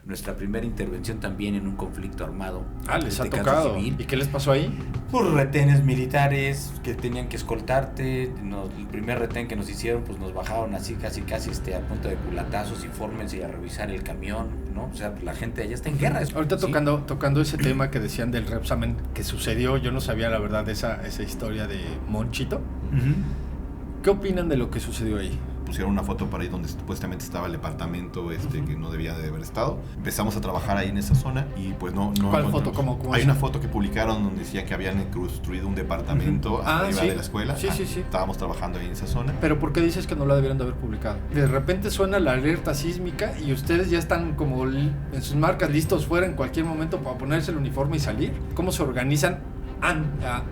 nuestra primera intervención también en un conflicto armado. Les ha tocado. Civil. ¿Y qué les pasó ahí? Pues retenes militares que tenían que escoltarte. El primer retén que nos hicieron, pues nos bajaron así casi a punto de culatazos y fórmense a revisar el camión, ¿no? O sea, la gente allá está en guerra. Ahorita ¿sí? tocando ese tema que decían del Repsamen que sucedió, yo no sabía la verdad esa historia de Monchito. Uh-huh. ¿Qué opinan de lo que sucedió ahí? Pusieron una foto por ahí donde supuestamente estaba el departamento que no debía de haber estado. Empezamos a trabajar ahí en esa zona y pues no ¿Cuál foto? ¿Cómo hay una foto que publicaron donde decía que habían construido un departamento arriba de la escuela. Sí. Estábamos trabajando ahí en esa zona. Pero ¿por qué dices que no la debieron de haber publicado? De repente suena la alerta sísmica y ustedes ya están como en sus marcas listos fuera en cualquier momento para ponerse el uniforme y salir. ¿Cómo se organizan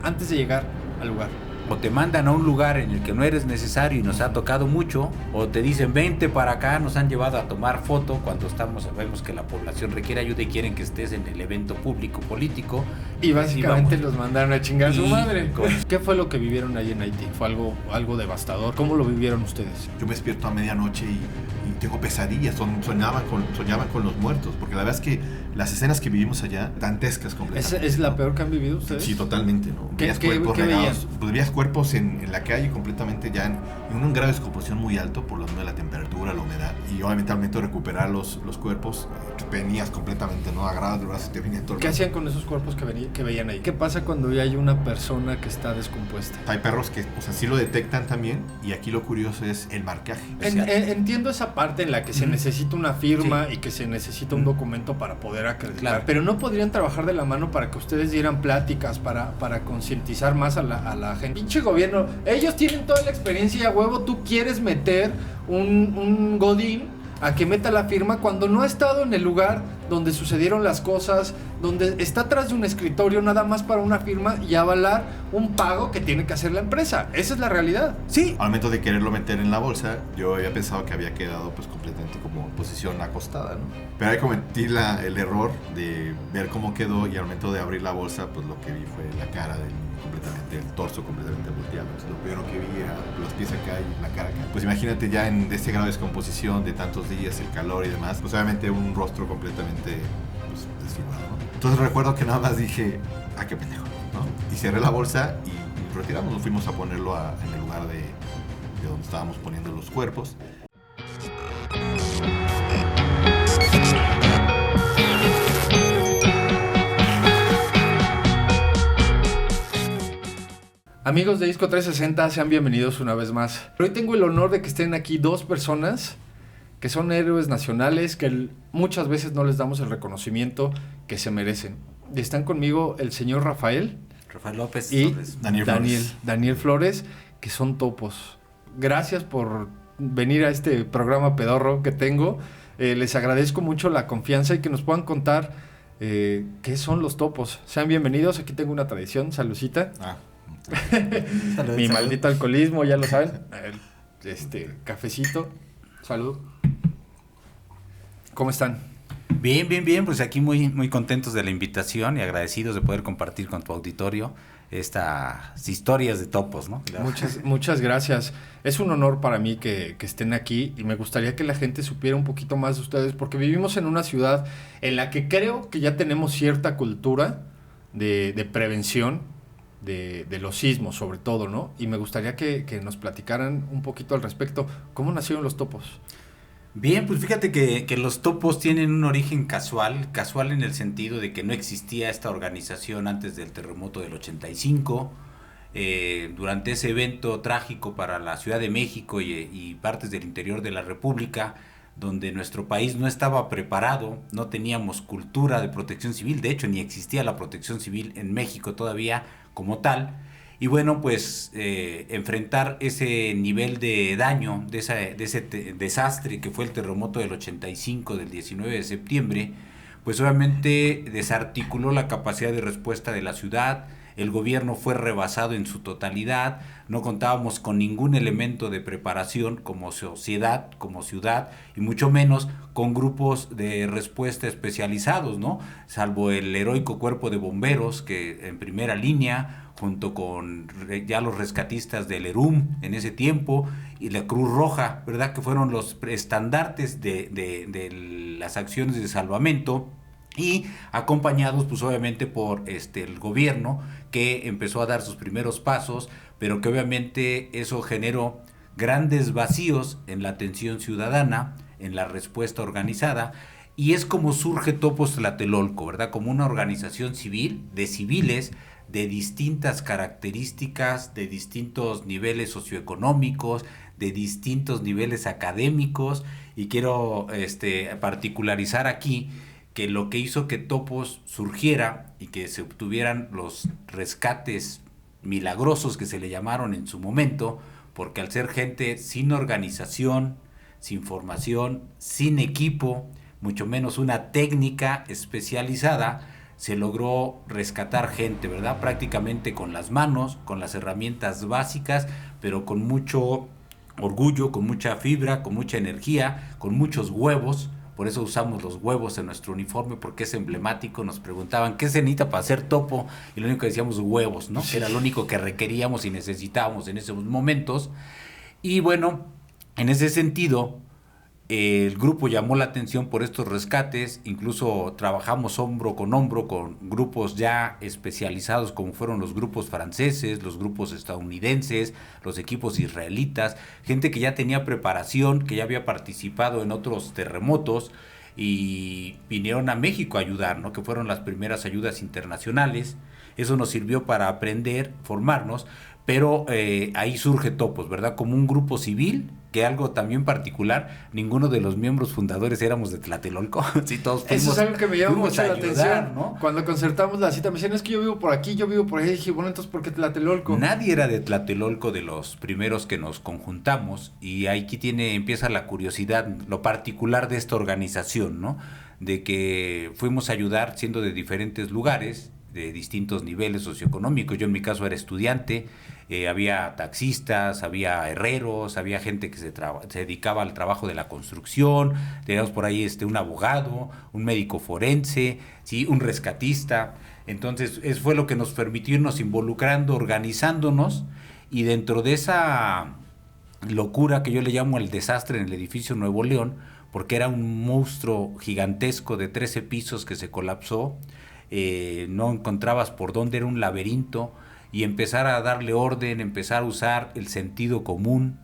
antes de llegar al lugar? O te mandan a un lugar en el que no eres necesario y nos ha tocado mucho, o te dicen vente para acá, nos han llevado a tomar foto cuando sabemos que la población requiere ayuda y quieren que estés en el evento público político. Y básicamente los mandaron a chingar a su madre. ¿Qué fue lo que vivieron ahí en Haití? ¿Fue algo devastador? ¿Cómo lo vivieron ustedes? Yo me despierto a medianoche y tengo pesadillas, soñaba con los muertos, porque la verdad es que las escenas que vivimos allá, dantescas completamente. ¿Es la peor que han vivido ustedes? Sí, totalmente, ¿no? ¿Qué veías? Pues veías cuerpos en la calle completamente ya en un grado de descomposición muy alto por lo menos de la temperatura, la humedad, y obviamente al momento de recuperar los cuerpos venías completamente, ¿no? Agarrados de brazos, te venía todo. ¿Qué hacían con esos cuerpos que veían ahí? ¿Qué pasa cuando ya hay una persona que está descompuesta? Hay perros que, sí lo detectan también, y aquí lo curioso es el marcaje. Entiendo esa parte en la que se necesita una firma y que se necesita un documento para poder acreditar, claro. Pero no podrían trabajar de la mano para que ustedes dieran pláticas para concientizar más a la gente. Pinche gobierno, ellos tienen toda la experiencia y a huevo tú quieres meter un godín a que meta la firma cuando no ha estado en el lugar donde sucedieron las cosas, donde está atrás de un escritorio nada más para una firma y avalar un pago que tiene que hacer la empresa. Esa es la realidad. Sí. Al momento de quererlo meter en la bolsa, yo había pensado que había quedado pues completamente como en posición acostada, ¿no? Pero ahí cometí el error de ver cómo quedó y al momento de abrir la bolsa, pues lo que vi fue la cara del completamente, el torso completamente volteado. Entonces, lo primero que vi era los pies acá y la cara acá. Pues imagínate ya en este grado de descomposición de tantos días, el calor y demás, pues obviamente un rostro completamente pues, desfigurado, ¿no? Entonces recuerdo que nada más dije, qué pendejo, ¿no? Y cerré la bolsa y retiramos, nos fuimos a ponerlo en el lugar de donde estábamos poniendo los cuerpos. Amigos de Disco 360, sean bienvenidos una vez más. Hoy tengo el honor de que estén aquí dos personas que son héroes nacionales, que muchas veces no les damos el reconocimiento que se merecen. Y están conmigo el señor Rafael López y Daniel Flores, que son topos. Gracias por venir a este programa pedorro que tengo. Les agradezco mucho la confianza y que nos puedan contar qué son los topos. Sean bienvenidos, aquí tengo una tradición, saludcita. Mi maldito alcoholismo, ya lo saben. Cafecito. Salud. ¿Cómo están? Bien, pues aquí muy, muy contentos de la invitación y agradecidos de poder compartir con tu auditorio estas historias de topos, ¿no? Muchas gracias. Es un honor para mí que estén aquí y me gustaría que la gente supiera un poquito más de ustedes porque vivimos en una ciudad en la que creo que ya tenemos cierta cultura de prevención de los sismos sobre todo, ¿no? Y me gustaría que nos platicaran un poquito al respecto. ¿Cómo nacieron los topos? Bien, pues fíjate que los topos tienen un origen casual en el sentido de que no existía esta organización antes del terremoto del 85. Durante ese evento trágico para la Ciudad de México y partes del interior de la República, donde nuestro país no estaba preparado, no teníamos cultura de protección civil, de hecho ni existía la protección civil en México todavía como tal. Y bueno, pues enfrentar ese nivel de daño, de ese desastre que fue el terremoto del 85, del 19 de septiembre, pues obviamente desarticuló la capacidad de respuesta de la ciudad, el gobierno fue rebasado en su totalidad, no contábamos con ningún elemento de preparación como sociedad, como ciudad, y mucho menos con grupos de respuesta especializados, ¿no? Salvo el heroico cuerpo de bomberos que en primera línea, junto con ya los rescatistas del ERUM en ese tiempo y la Cruz Roja, ¿verdad? Que fueron los estandartes de las acciones de salvamento, y acompañados pues obviamente por el gobierno, que empezó a dar sus primeros pasos, pero que obviamente eso generó grandes vacíos en la atención ciudadana, en la respuesta organizada, y es como surge Topos Tlatelolco, ¿verdad? Como una organización civil, de civiles, de distintas características, de distintos niveles socioeconómicos, de distintos niveles académicos, y quiero particularizar aquí que lo que hizo que Topos surgiera y que se obtuvieran los rescates milagrosos que se le llamaron en su momento, porque al ser gente sin organización, sin formación, sin equipo, mucho menos una técnica especializada, se logró rescatar gente, ¿verdad? Prácticamente con las manos, con las herramientas básicas, pero con mucho orgullo, con mucha fibra, con mucha energía, con muchos huevos. Por eso usamos los huevos en nuestro uniforme, porque es emblemático. Nos preguntaban, ¿qué se necesita para ser topo? Y lo único que decíamos, huevos, ¿no? Sí. Era lo único que requeríamos y necesitábamos en esos momentos. Y bueno, en ese sentido, el grupo llamó la atención por estos rescates. Incluso trabajamos hombro con grupos ya especializados, como fueron los grupos franceses, los grupos estadounidenses, los equipos israelitas, gente que ya tenía preparación, que ya había participado en otros terremotos, y vinieron a México a ayudar, ¿no? Que fueron las primeras ayudas internacionales. Eso nos sirvió para aprender, formarnos, pero ahí surge Topos, ¿verdad? Como un grupo civil, que algo también particular, ninguno de los miembros fundadores éramos de Tlatelolco. Sí, todos fuimos, eso es algo que me llama mucho la atención, ¿no? Cuando concertamos la cita me decían, es que yo vivo por aquí, yo vivo por ahí. Y dije, bueno, entonces ¿por qué Tlatelolco? Nadie era de Tlatelolco, de los primeros que nos conjuntamos, y aquí empieza la curiosidad, lo particular de esta organización, ¿no? De que fuimos a ayudar siendo de diferentes lugares, de distintos niveles socioeconómicos. Yo en mi caso era estudiante, había taxistas, había herreros, había gente que se dedicaba al trabajo de la construcción, teníamos por ahí un abogado, un médico forense, ¿sí? Un rescatista. Entonces eso fue lo que nos permitió irnos involucrando, organizándonos, y dentro de esa locura que yo le llamo el desastre en el edificio Nuevo León, porque era un monstruo gigantesco de 13 pisos que se colapsó, no encontrabas por dónde, era un laberinto, y empezar a darle orden, empezar a usar el sentido común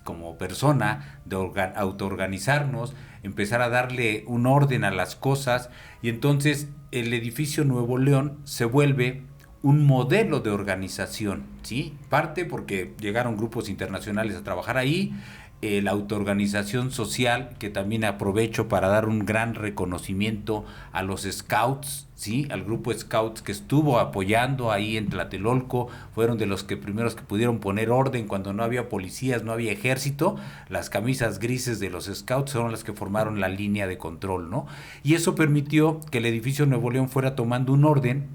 como persona, de autoorganizarnos, empezar a darle un orden a las cosas, y entonces el edificio Nuevo León se vuelve un modelo de organización, ¿sí? Parte porque llegaron grupos internacionales a trabajar ahí, la autoorganización social, que también aprovecho para dar un gran reconocimiento a los scouts, ¿sí? Al grupo scouts que estuvo apoyando ahí en Tlatelolco, fueron de los primeros que pudieron poner orden cuando no había policías, no había ejército. Las camisas grises de los scouts fueron las que formaron la línea de control, ¿no? Y eso permitió que el edificio Nuevo León fuera tomando un orden,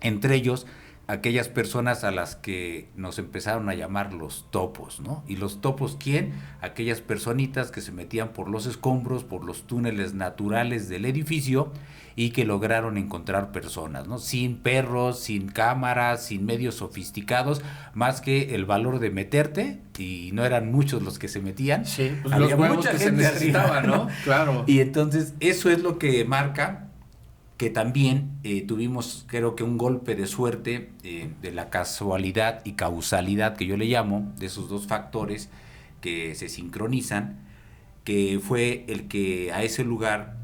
entre ellos aquellas personas a las que nos empezaron a llamar los topos, ¿no? ¿Y los topos quién? Aquellas personitas que se metían por los escombros, por los túneles naturales del edificio, y que lograron encontrar personas, ¿no? Sin perros, sin cámaras, sin medios sofisticados, más que el valor de meterte, y no eran muchos los que se metían. Sí, pues había los mucha que gente se necesitaba, ¿no? Claro. Y entonces eso es lo que marca que también tuvimos, creo que un golpe de suerte, de la casualidad y causalidad que yo le llamo, de esos dos factores que se sincronizan, que fue el que a ese lugar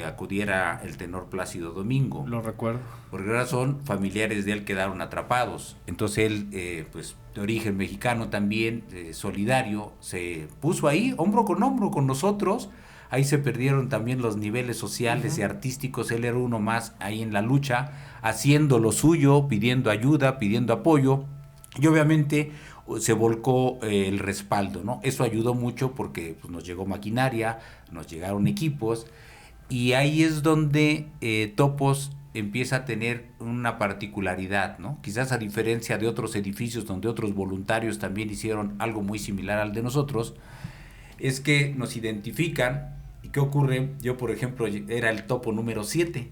acudiera el tenor Plácido Domingo. Lo recuerdo. Por qué razón, familiares de él quedaron atrapados. Entonces él, pues de origen mexicano también, solidario, se puso ahí hombro con nosotros. Ahí se perdieron también los niveles sociales y artísticos. Él era uno más ahí en la lucha, haciendo lo suyo, pidiendo ayuda, pidiendo apoyo, y obviamente se volcó el respaldo, ¿no? Eso ayudó mucho porque pues, nos llegó maquinaria, nos llegaron equipos, y ahí es donde Topos empieza a tener una particularidad, ¿no? Quizás a diferencia de otros edificios donde otros voluntarios también hicieron algo muy similar al de nosotros, es que nos identifican. ¿Y qué ocurre? Yo, por ejemplo, era el topo número 7,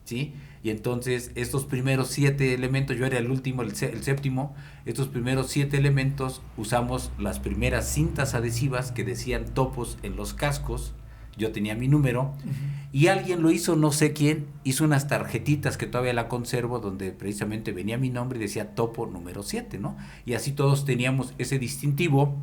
¿sí? Y entonces estos primeros 7 elementos, yo era el último, el séptimo, estos primeros 7 elementos usamos las primeras cintas adhesivas que decían topos en los cascos. Yo tenía mi número, y alguien lo hizo, no sé quién, hizo unas tarjetitas que todavía la conservo, donde precisamente venía mi nombre y decía topo número 7, ¿no? Y así todos teníamos ese distintivo.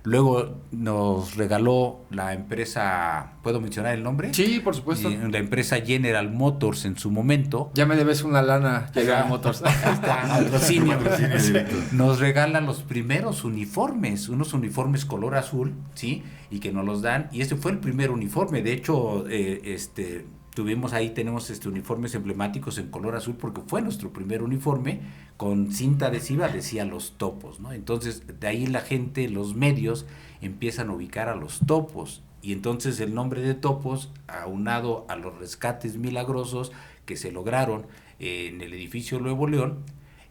Luego nos regaló la empresa, ¿puedo mencionar el nombre? Sí, por supuesto. La empresa General Motors en su momento. Ya me debes una lana, General Motors. Patrocinio. Nos regala los primeros uniformes, unos uniformes color azul, ¿sí? Y que nos los dan, y ese fue el primer uniforme. De hecho, tenemos uniformes emblemáticos en color azul porque fue nuestro primer uniforme, con cinta adhesiva decía los topos, ¿no? Entonces de ahí la gente, los medios empiezan a ubicar a los topos, y entonces el nombre de topos, aunado a los rescates milagrosos que se lograron en el edificio Nuevo León,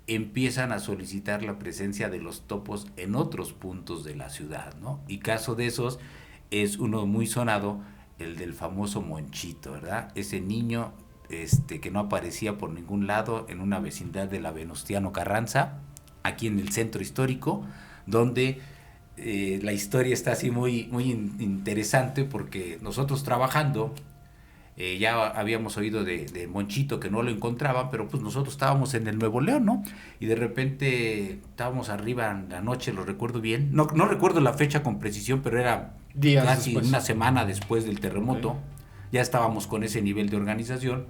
empiezan a solicitar la presencia de los topos en otros puntos de la ciudad, ¿no? Y caso de esos es uno muy sonado, el del famoso Monchito, ¿verdad? Ese niño que no aparecía por ningún lado en una vecindad de la Venustiano Carranza, aquí en el centro histórico, donde la historia está así muy, muy interesante, porque nosotros trabajando, ya habíamos oído de Monchito que no lo encontraban, pero pues nosotros estábamos en el Nuevo León, ¿no? Y de repente estábamos arriba en la noche, lo recuerdo bien, no recuerdo la fecha con precisión, pero era días casi después. Una semana después del terremoto. Okay. Ya estábamos con ese nivel de organización,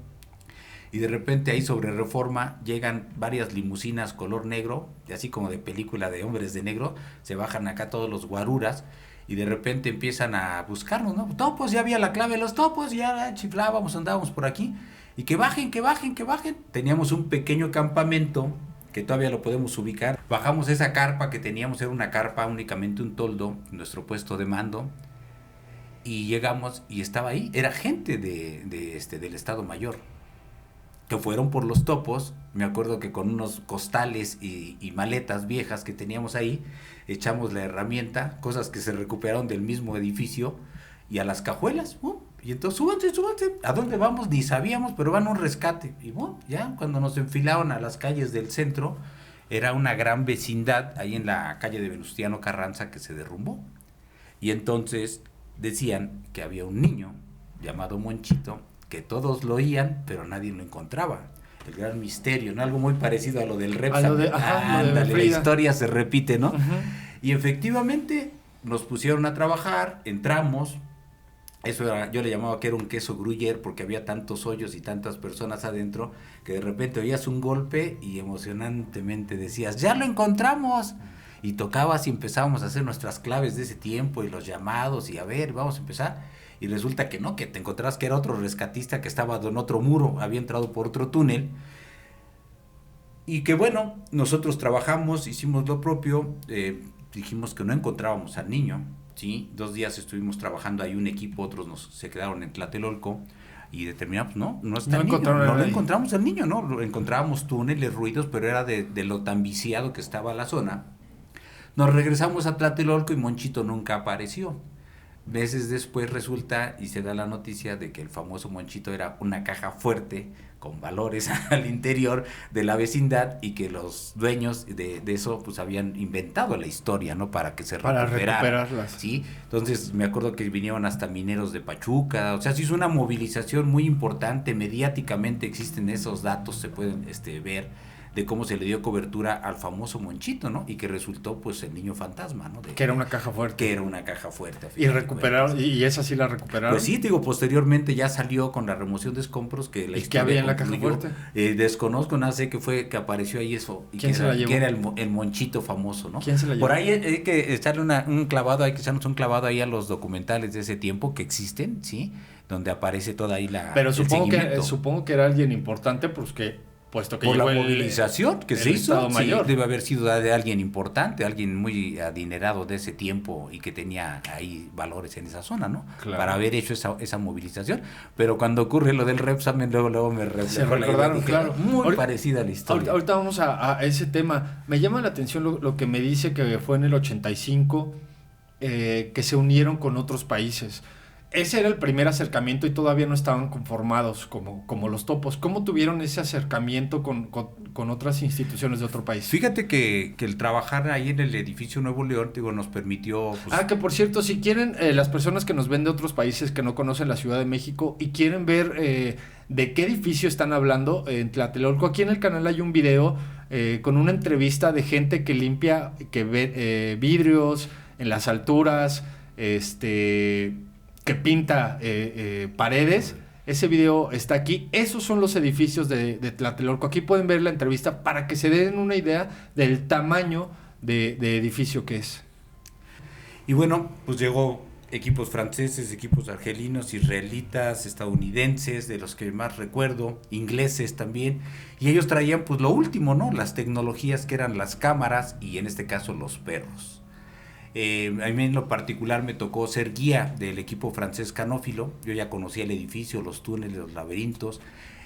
y de repente ahí sobre Reforma llegan varias limusinas color negro, así como de película de hombres de negro, se bajan acá todos los guaruras, y de repente empiezan a buscarnos, ¿no? Topos, ya había la clave de los topos, ya chiflábamos, andábamos por aquí, y que bajen. Teníamos un pequeño campamento, que todavía lo podemos ubicar. Bajamos esa carpa que teníamos, era una carpa, únicamente un toldo, nuestro puesto de mando, y llegamos, y estaba ahí, era gente del Estado Mayor, que fueron por los topos. Me acuerdo que con unos costales y maletas viejas que teníamos ahí, echamos la herramienta, cosas que se recuperaron del mismo edificio, y a las cajuelas, y entonces súbanse, ¿a dónde vamos? Ni sabíamos, pero van a un rescate, y ya cuando nos enfilaron a las calles del centro, era una gran vecindad ahí en la calle de Venustiano Carranza que se derrumbó, y entonces decían que había un niño llamado Monchito, que todos lo oían, pero nadie lo encontraba. El gran misterio, ¿no? Algo muy parecido a lo del Repsam. La historia se repite, ¿no? Y efectivamente nos pusieron a trabajar, entramos. Eso era, yo le llamaba que era un queso gruyere, porque había tantos hoyos y tantas personas adentro, que de repente oías un golpe y emocionantemente decías, ¡ya lo encontramos! Y tocabas y empezábamos a hacer nuestras claves de ese tiempo y los llamados, y a ver, vamos a empezar. Y resulta que no, que te encontrabas que era otro rescatista que estaba en otro muro, había entrado por otro túnel. Y que bueno, nosotros trabajamos, hicimos lo propio, dijimos que no encontrábamos al niño, ¿sí? 2 días estuvimos trabajando ahí un equipo, otros se quedaron en Tlatelolco, y determinamos, no está el niño, no lo encontramos al niño, ¿no? Lo encontrábamos túneles, ruidos, pero era de lo tan viciado que estaba la zona. Nos regresamos a Tlatelolco y Monchito nunca apareció. Meses después resulta y se da la noticia de que el famoso Monchito era una caja fuerte con valores al interior de la vecindad, y que los dueños de eso pues habían inventado la historia, ¿no? Para que se recuperarlas, ¿sí? Entonces me acuerdo que vinieron hasta mineros de Pachuca, o sea, se hizo una movilización muy importante, mediáticamente existen esos datos, se pueden ver, de cómo se le dio cobertura al famoso Monchito, ¿no? Y que resultó, pues, el niño fantasma, ¿no? Que era una caja fuerte. Que era una caja fuerte. Y recuperaron, y esa sí la recuperaron. Pues sí, digo, posteriormente ya salió con la remoción de escombros, que la historia. ¿Y qué había en la caja fuerte? Desconozco, nada, sé que apareció ahí eso. Y ¿Quién se la llevó? Que era el Monchito famoso, ¿no? ¿Quién se la llevó? Por ahí hay que echarle un clavado, hay que echarnos un clavado ahí a los documentales de ese tiempo que existen, ¿sí? Donde aparece toda ahí la. Pero supongo que era alguien importante, pues que puesto que por la llegó movilización que se hizo. Estado Mayor. Sí, debe haber sido de alguien importante, alguien muy adinerado de ese tiempo y que tenía ahí valores en esa zona, ¿no? Claro. Para haber hecho esa movilización. Pero cuando ocurre lo del Repsamen, luego me se recordaron, claro. Muy parecida a la historia. Ahorita vamos a ese tema. Me llama la atención lo que me dice que fue en el 85, que se unieron con otros países. Ese era el primer acercamiento y todavía no estaban conformados como los topos. ¿Cómo tuvieron ese acercamiento con otras instituciones de otro país? Fíjate que el trabajar ahí en el edificio Nuevo León, nos permitió... Pues, que por cierto, si quieren, las personas que nos ven de otros países que no conocen la Ciudad de México y quieren ver de qué edificio están hablando, en Tlatelolco, aquí en el canal hay un video con una entrevista de gente que limpia, que ve vidrios en las alturas, que pinta paredes. Ese video está aquí. Esos son los edificios de Tlatelolco. Aquí pueden ver la entrevista para que se den una idea del tamaño de edificio que es. Y bueno, pues llegó equipos franceses, equipos argelinos, israelitas, estadounidenses, de los que más recuerdo, ingleses también, y ellos traían pues lo último, ¿no? Las tecnologías que eran las cámaras y en este caso los perros. A mí en lo particular me tocó ser guía del equipo francés Canófilo. Yo ya conocía el edificio, los túneles, los laberintos,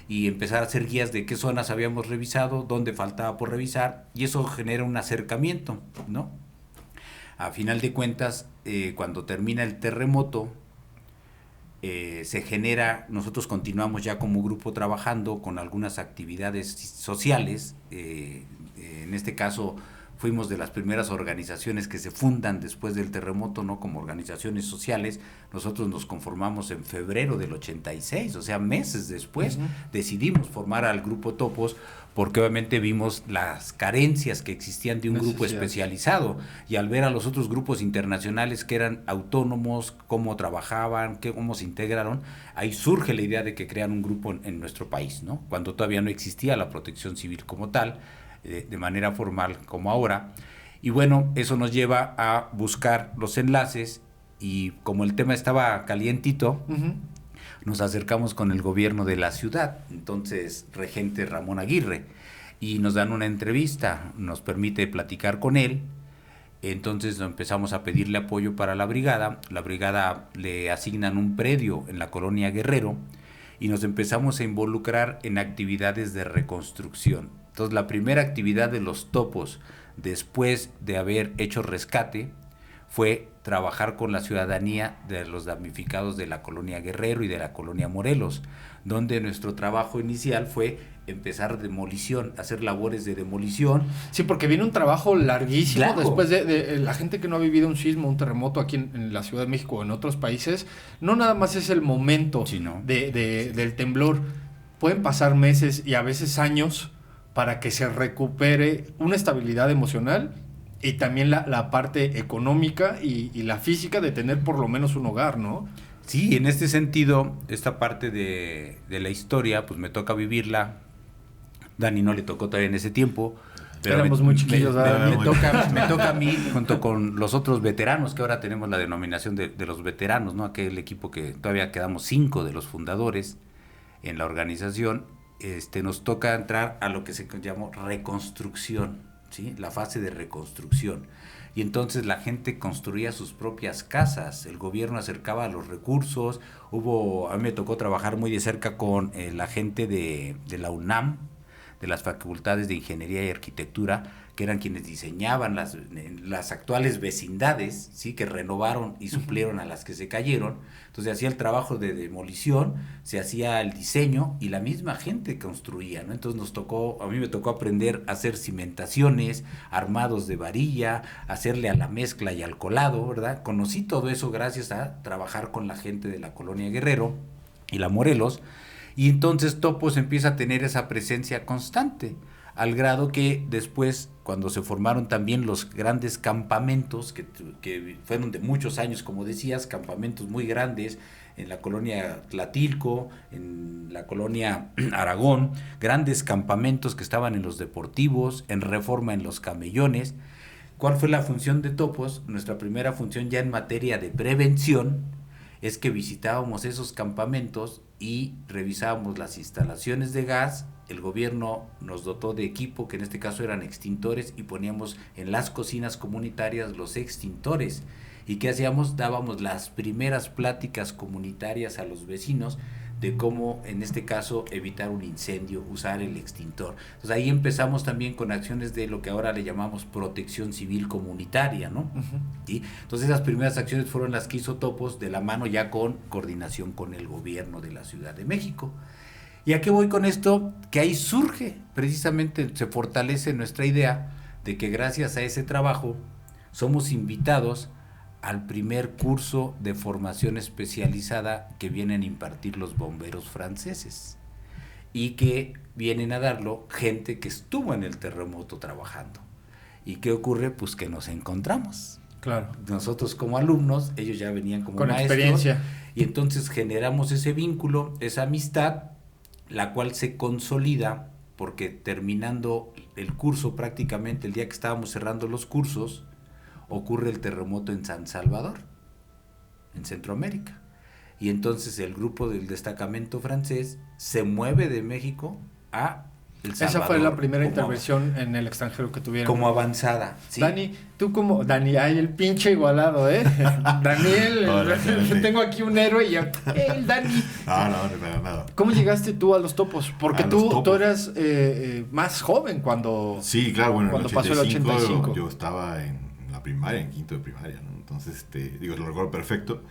y empezar a hacer guías de qué zonas habíamos revisado, dónde faltaba por revisar, y eso genera un acercamiento, ¿no? A final de cuentas, cuando termina el terremoto, se genera, nosotros continuamos ya como grupo trabajando con algunas actividades sociales, en este caso fuimos de las primeras organizaciones que se fundan después del terremoto, ¿no? Como organizaciones sociales. Nosotros nos conformamos en febrero del 86, o sea, meses después, decidimos formar al Grupo Topos, porque obviamente vimos las carencias que existían de un grupo especializado, y al ver a los otros grupos internacionales que eran autónomos, cómo trabajaban, cómo se integraron, ahí surge la idea de que crean un grupo en nuestro país, ¿no? Cuando todavía no existía la protección civil como tal, de manera formal como ahora. Y bueno, eso nos lleva a buscar los enlaces, y como el tema estaba calientito, nos acercamos con el gobierno de la ciudad, entonces regente Ramón Aguirre, y nos dan una entrevista, nos permite platicar con él. Entonces empezamos a pedirle apoyo para la brigada le asignan un predio en la colonia Guerrero, y nos empezamos a involucrar en actividades de reconstrucción. Entonces la primera actividad de los topos, después de haber hecho rescate, fue trabajar con la ciudadanía de los damnificados de la colonia Guerrero y de la colonia Morelos, donde nuestro trabajo inicial fue empezar demolición, hacer labores de demolición. Sí, porque viene un trabajo larguísimo, claro. Después de la gente que no ha vivido un sismo, un terremoto aquí en la Ciudad de México o en otros países, no nada más es el momento del temblor, pueden pasar meses y a veces años para que se recupere una estabilidad emocional y también la parte económica y la física de tener por lo menos un hogar, ¿no? Sí, en este sentido, esta parte de la historia, pues me toca vivirla. Dani no le tocó todavía en ese tiempo. Pero éramos muy chiquillos. Me toca a mí, junto con los otros veteranos, que ahora tenemos la denominación de los veteranos, ¿no? Aquel equipo que todavía quedamos 5 de los fundadores en la organización. Nos toca entrar a lo que se llamó reconstrucción, ¿sí? La fase de reconstrucción. Y entonces la gente construía sus propias casas, el gobierno acercaba los recursos. A mí me tocó trabajar muy de cerca con la gente de la UNAM, de las facultades de Ingeniería y Arquitectura, que eran quienes diseñaban las actuales vecindades, ¿sí? Que renovaron y suplieron a las que se cayeron. Entonces hacía el trabajo de demolición, se hacía el diseño y la misma gente construía, ¿no? Entonces a mí me tocó aprender a hacer cimentaciones, armados de varilla, hacerle a la mezcla y al colado, ¿verdad? Conocí todo eso gracias a trabajar con la gente de la colonia Guerrero y la Morelos, y entonces Topos empieza a tener esa presencia constante, al grado que después, cuando se formaron también los grandes campamentos, que fueron de muchos años, como decías, campamentos muy grandes en la colonia Tlatilco, en la colonia Aragón, grandes campamentos que estaban en los deportivos, en Reforma en los camellones. ¿Cuál fue la función de Topos? Nuestra primera función ya en materia de prevención es que visitábamos esos campamentos y revisábamos las instalaciones de gas el gobierno nos dotó de equipo, que en este caso eran extintores, y poníamos en las cocinas comunitarias los extintores. ¿Y qué hacíamos? Dábamos las primeras pláticas comunitarias a los vecinos de cómo, en este caso, evitar un incendio, usar el extintor. Entonces ahí empezamos también con acciones de lo que ahora le llamamos protección civil comunitaria, ¿no? Uh-huh. ¿Sí? Entonces esas primeras acciones fueron las que hizo Topos, de la mano ya con coordinación con el gobierno de la Ciudad de México. ¿Y a qué voy con esto? Que ahí surge, precisamente se fortalece nuestra idea de que gracias a ese trabajo somos invitados al primer curso de formación especializada que vienen a impartir los bomberos franceses, y que vienen a darlo gente que estuvo en el terremoto trabajando. ¿Y qué ocurre? Pues que nos encontramos. Claro. Nosotros como alumnos, ellos ya venían como con maestros, experiencia. y entonces generamos ese vínculo, esa amistad, la cual se consolida porque terminando el curso, prácticamente el día que estábamos cerrando los cursos, ocurre el terremoto en San Salvador, en Centroamérica. Y entonces el grupo del destacamento francés se mueve de México a El Salvador. Esa fue la primera intervención en el extranjero que tuvieron. Como avanzada. ¿Sí? Dani, tú como... Dani, ay, el pinche igualado, ¿eh? Daniel, tengo aquí un héroe y ya... El Dani. No, nada. ¿Cómo llegaste tú a los Topos? Porque tú eras más joven cuando... Sí, claro, bueno, cuando en el 85, pasó el 85. Yo estaba en la primaria, en quinto de primaria, ¿no? Entonces, lo recuerdo perfecto.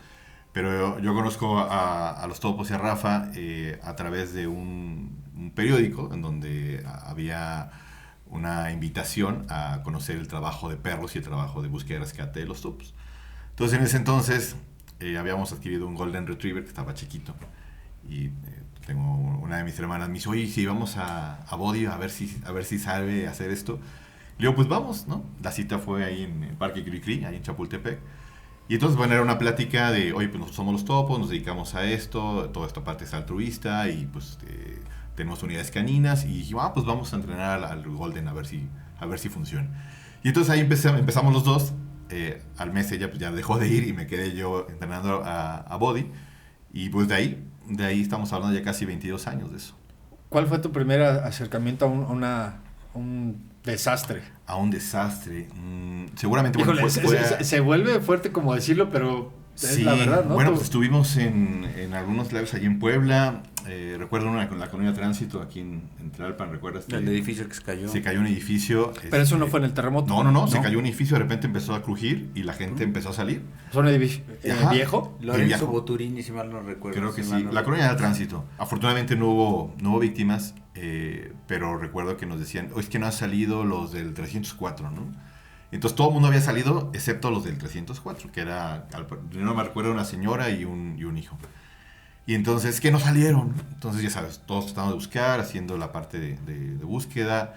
Pero yo conozco a los Topos y a Rafa a través de un periódico en donde había una invitación a conocer el trabajo de perros y el trabajo de búsqueda y rescate de los Topos. Entonces, en ese entonces habíamos adquirido un Golden Retriever que estaba chiquito, y tengo una de mis hermanas me dice, oye, si vamos a Body a ver si sabe hacer esto. Le digo, pues vamos, ¿no? La cita fue ahí en el Parque Cri-Cri, ahí en Chapultepec. Y entonces, bueno, era una plática de, oye, pues nosotros somos los Topos, nos dedicamos a esto, toda esta parte es altruista, y pues tenemos unidades caninas, y dijimos, pues vamos a entrenar al Golden a ver si funciona. Y entonces ahí empezamos los dos. Al mes ella pues ya dejó de ir y me quedé yo entrenando a Body, y pues de ahí estamos hablando ya casi 22 años de eso. ¿Cuál fue tu primer acercamiento a un desastre? A un desastre. Seguramente... Híjole, se vuelve fuerte como decirlo, pero es la verdad, ¿no? Bueno, pues estuvimos en algunos lives allí en Puebla. Recuerdo una con la colonia Tránsito aquí en Tlalpan, ¿recuerdas? El edificio que se cayó. Se cayó un edificio. Pero eso no fue en el terremoto. No, se cayó un edificio, de repente empezó a crujir y la gente empezó a salir. ¿Es un edificio viejo? Lorenzo Boturini, si mal no recuerdo. Creo que sí. La colonia de Tránsito. Afortunadamente no hubo víctimas, pero recuerdo que nos decían, es que no han salido los del 304, ¿no? Entonces todo el mundo había salido, excepto los del 304, que era, no me recuerdo, una señora y un hijo. Y entonces, que no salieron. Entonces, ya sabes, todos tratando de buscar, haciendo la parte de búsqueda,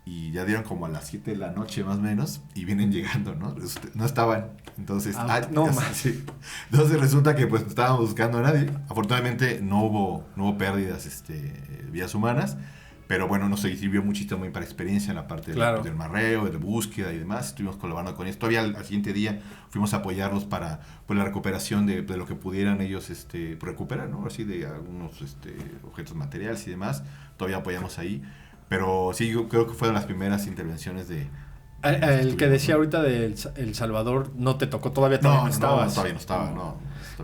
y ya dieron como a las 7 de la noche más o menos, y vienen llegando, ¿no? No estaban. Entonces, sí. Entonces resulta que pues estábamos buscando a nadie. Afortunadamente no hubo pérdidas vidas humanas, pero bueno, nos sirvió muchísimo para experiencia en la parte del marreo, de la búsqueda y demás. Estuvimos colaborando con ellos. Todavía al siguiente día fuimos a apoyarlos para la recuperación de lo que pudieran ellos recuperar, ¿no? Así de algunos objetos materiales y demás. Todavía apoyamos ahí. Pero sí, yo creo que fueron las primeras intervenciones de... El que decía ahorita de El Salvador no te tocó, todavía no estabas. No, todavía no estaba, no.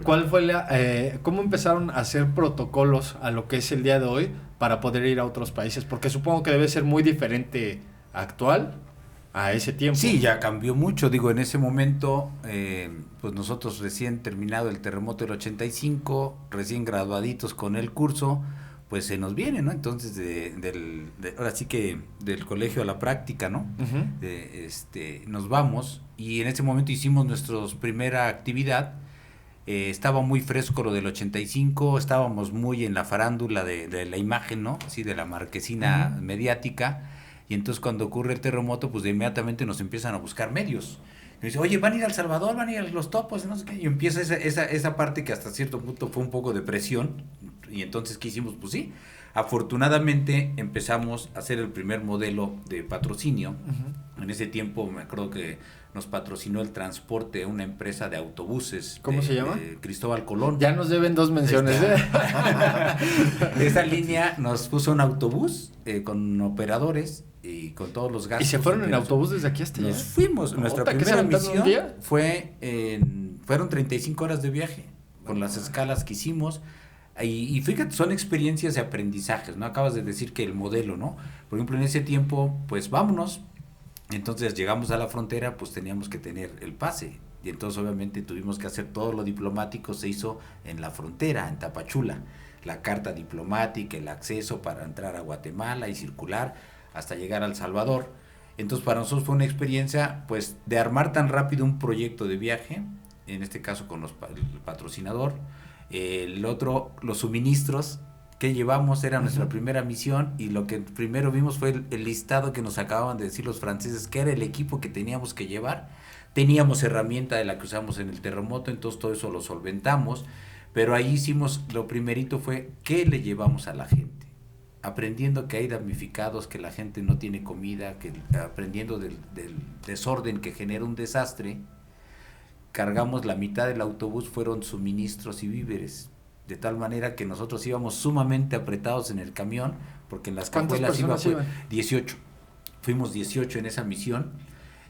¿Cuál fue cómo empezaron a hacer protocolos a lo que es el día de hoy para poder ir a otros países? Porque supongo que debe ser muy diferente actual a ese tiempo. Sí, ya cambió mucho. Digo, en ese momento, pues nosotros recién terminado el terremoto del 85, recién graduaditos con el curso, pues se nos viene, ¿no? Entonces, ahora sí que del colegio a la práctica, ¿no? Uh-huh. Nos vamos, y en ese momento hicimos nuestra primera actividad. Estaba muy fresco lo del 85, estábamos muy en la farándula de la imagen, ¿no? Así de la marquesina uh-huh. mediática, y entonces cuando ocurre el terremoto, pues de inmediatamente nos empiezan a buscar medios. Y dice, oye, van a ir al Salvador, van a ir a los Topos, no sé qué. Y empieza esa parte que hasta cierto punto fue un poco de presión. Y entonces, ¿qué hicimos? Pues sí, Afortunadamente empezamos a hacer el primer modelo de patrocinio. En ese tiempo me acuerdo que nos patrocinó el transporte una empresa de autobuses. ¿Cómo se llama? Cristóbal Colón. Ya nos deben 2 menciones. Esa línea nos puso un autobús con operadores y con todos los gastos. ¿Y se fueron en autobús desde aquí hasta allá? Nos fuimos. Nuestra primera misión fueron 35 horas de viaje con las escalas que hicimos. Y fíjate, son experiencias de aprendizajes, ¿no? Acabas de decir que el modelo, ¿no? Por ejemplo, en ese tiempo, pues vámonos. Entonces llegamos a la frontera, pues teníamos que tener el pase. Y entonces obviamente tuvimos que hacer todo lo diplomático, se hizo en la frontera, en Tapachula. La carta diplomática, el acceso para entrar a Guatemala y circular hasta llegar a El Salvador. Entonces para nosotros fue una experiencia, pues, de armar tan rápido un proyecto de viaje, en este caso con el patrocinador. El otro, los suministros que llevamos, era nuestra primera misión, y lo que primero vimos fue el listado que nos acababan de decir los franceses, que era el equipo que teníamos que llevar. Teníamos herramienta de la que usamos en el terremoto, entonces todo eso lo solventamos, pero ahí hicimos, lo primerito fue, ¿qué le llevamos a la gente? Aprendiendo que hay damnificados, que la gente no tiene comida, que aprendiendo del desorden que genera un desastre. Cargamos la mitad del autobús, fueron suministros y víveres, de tal manera que nosotros íbamos sumamente apretados en el camión, porque en las cajuelas iban 18, fuimos 18 en esa misión,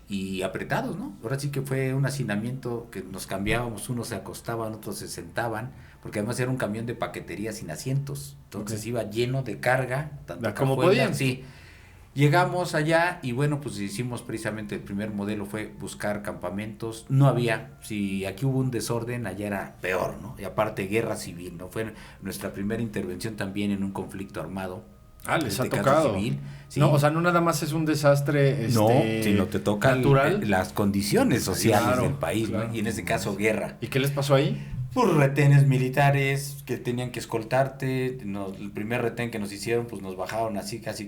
y apretados, ¿no? Ahora sí que fue un hacinamiento que nos cambiábamos, unos se acostaban, otros se sentaban, porque además era un camión de paquetería sin asientos, entonces iba lleno de carga, tanto como podían. Sí. Llegamos allá y bueno, pues hicimos precisamente el primer modelo, fue buscar campamentos. No había, si aquí hubo un desorden, allá era peor, ¿no? Y aparte guerra civil, ¿no? Fue nuestra primera intervención también en un conflicto armado. Les ha tocado. Civil, ¿sí? No, o sea, no nada más es un desastre no, sino te toca natural. Las condiciones sociales del país, claro. ¿no? Y en este caso guerra. ¿Y qué les pasó ahí? Pues retenes militares que tenían que escoltarte. El primer retén que nos hicieron, pues nos bajaron así casi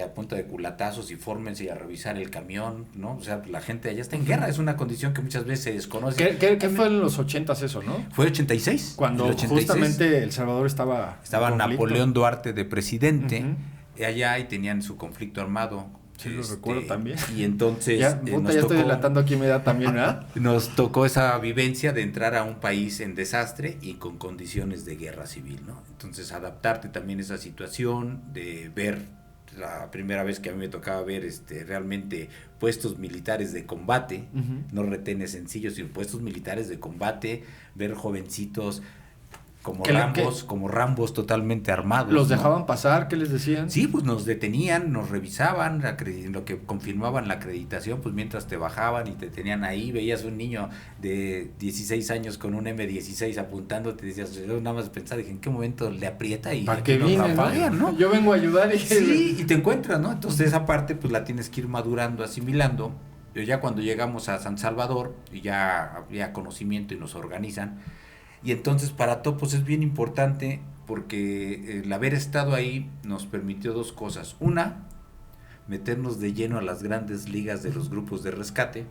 a punta de culatazos y fórmense a revisar el camión, ¿no? O sea, la gente allá está en guerra, es una condición que muchas veces se desconoce. ¿Qué fue en los 80s eso, no? Fue 86. Cuando 86, justamente El Salvador estaba Napoleón Duarte de presidente allá y tenían su conflicto armado. Sí, lo recuerdo también. Y entonces ya estoy delatando aquí mi edad también, ¿verdad? Nos tocó esa vivencia de entrar a un país en desastre y con condiciones de guerra civil, ¿no? Entonces adaptarte también a esa situación, de ver, la primera vez que a mí me tocaba ver realmente puestos militares de combate, no retenes sencillos, sino puestos militares de combate, ver jovencitos como Rambos totalmente armados. ¿Los dejaban pasar? ¿Qué les decían? Sí, pues nos detenían, nos revisaban, lo que confirmaban la acreditación, pues mientras te bajaban y te tenían ahí, veías un niño de 16 años con un M16 apuntándote, decías, yo nada más pensaba, dije, ¿en qué momento le aprieta? Y ¿para qué viene, ¿no? Yo vengo a ayudar. Sí, y te encuentras, ¿no? Entonces esa parte pues la tienes que ir madurando, asimilando. Ya cuando llegamos a San Salvador, y ya había conocimiento y nos organizan. Y entonces para Topos es bien importante porque el haber estado ahí nos permitió 2 cosas. Una, meternos de lleno a las grandes ligas de los grupos de rescate.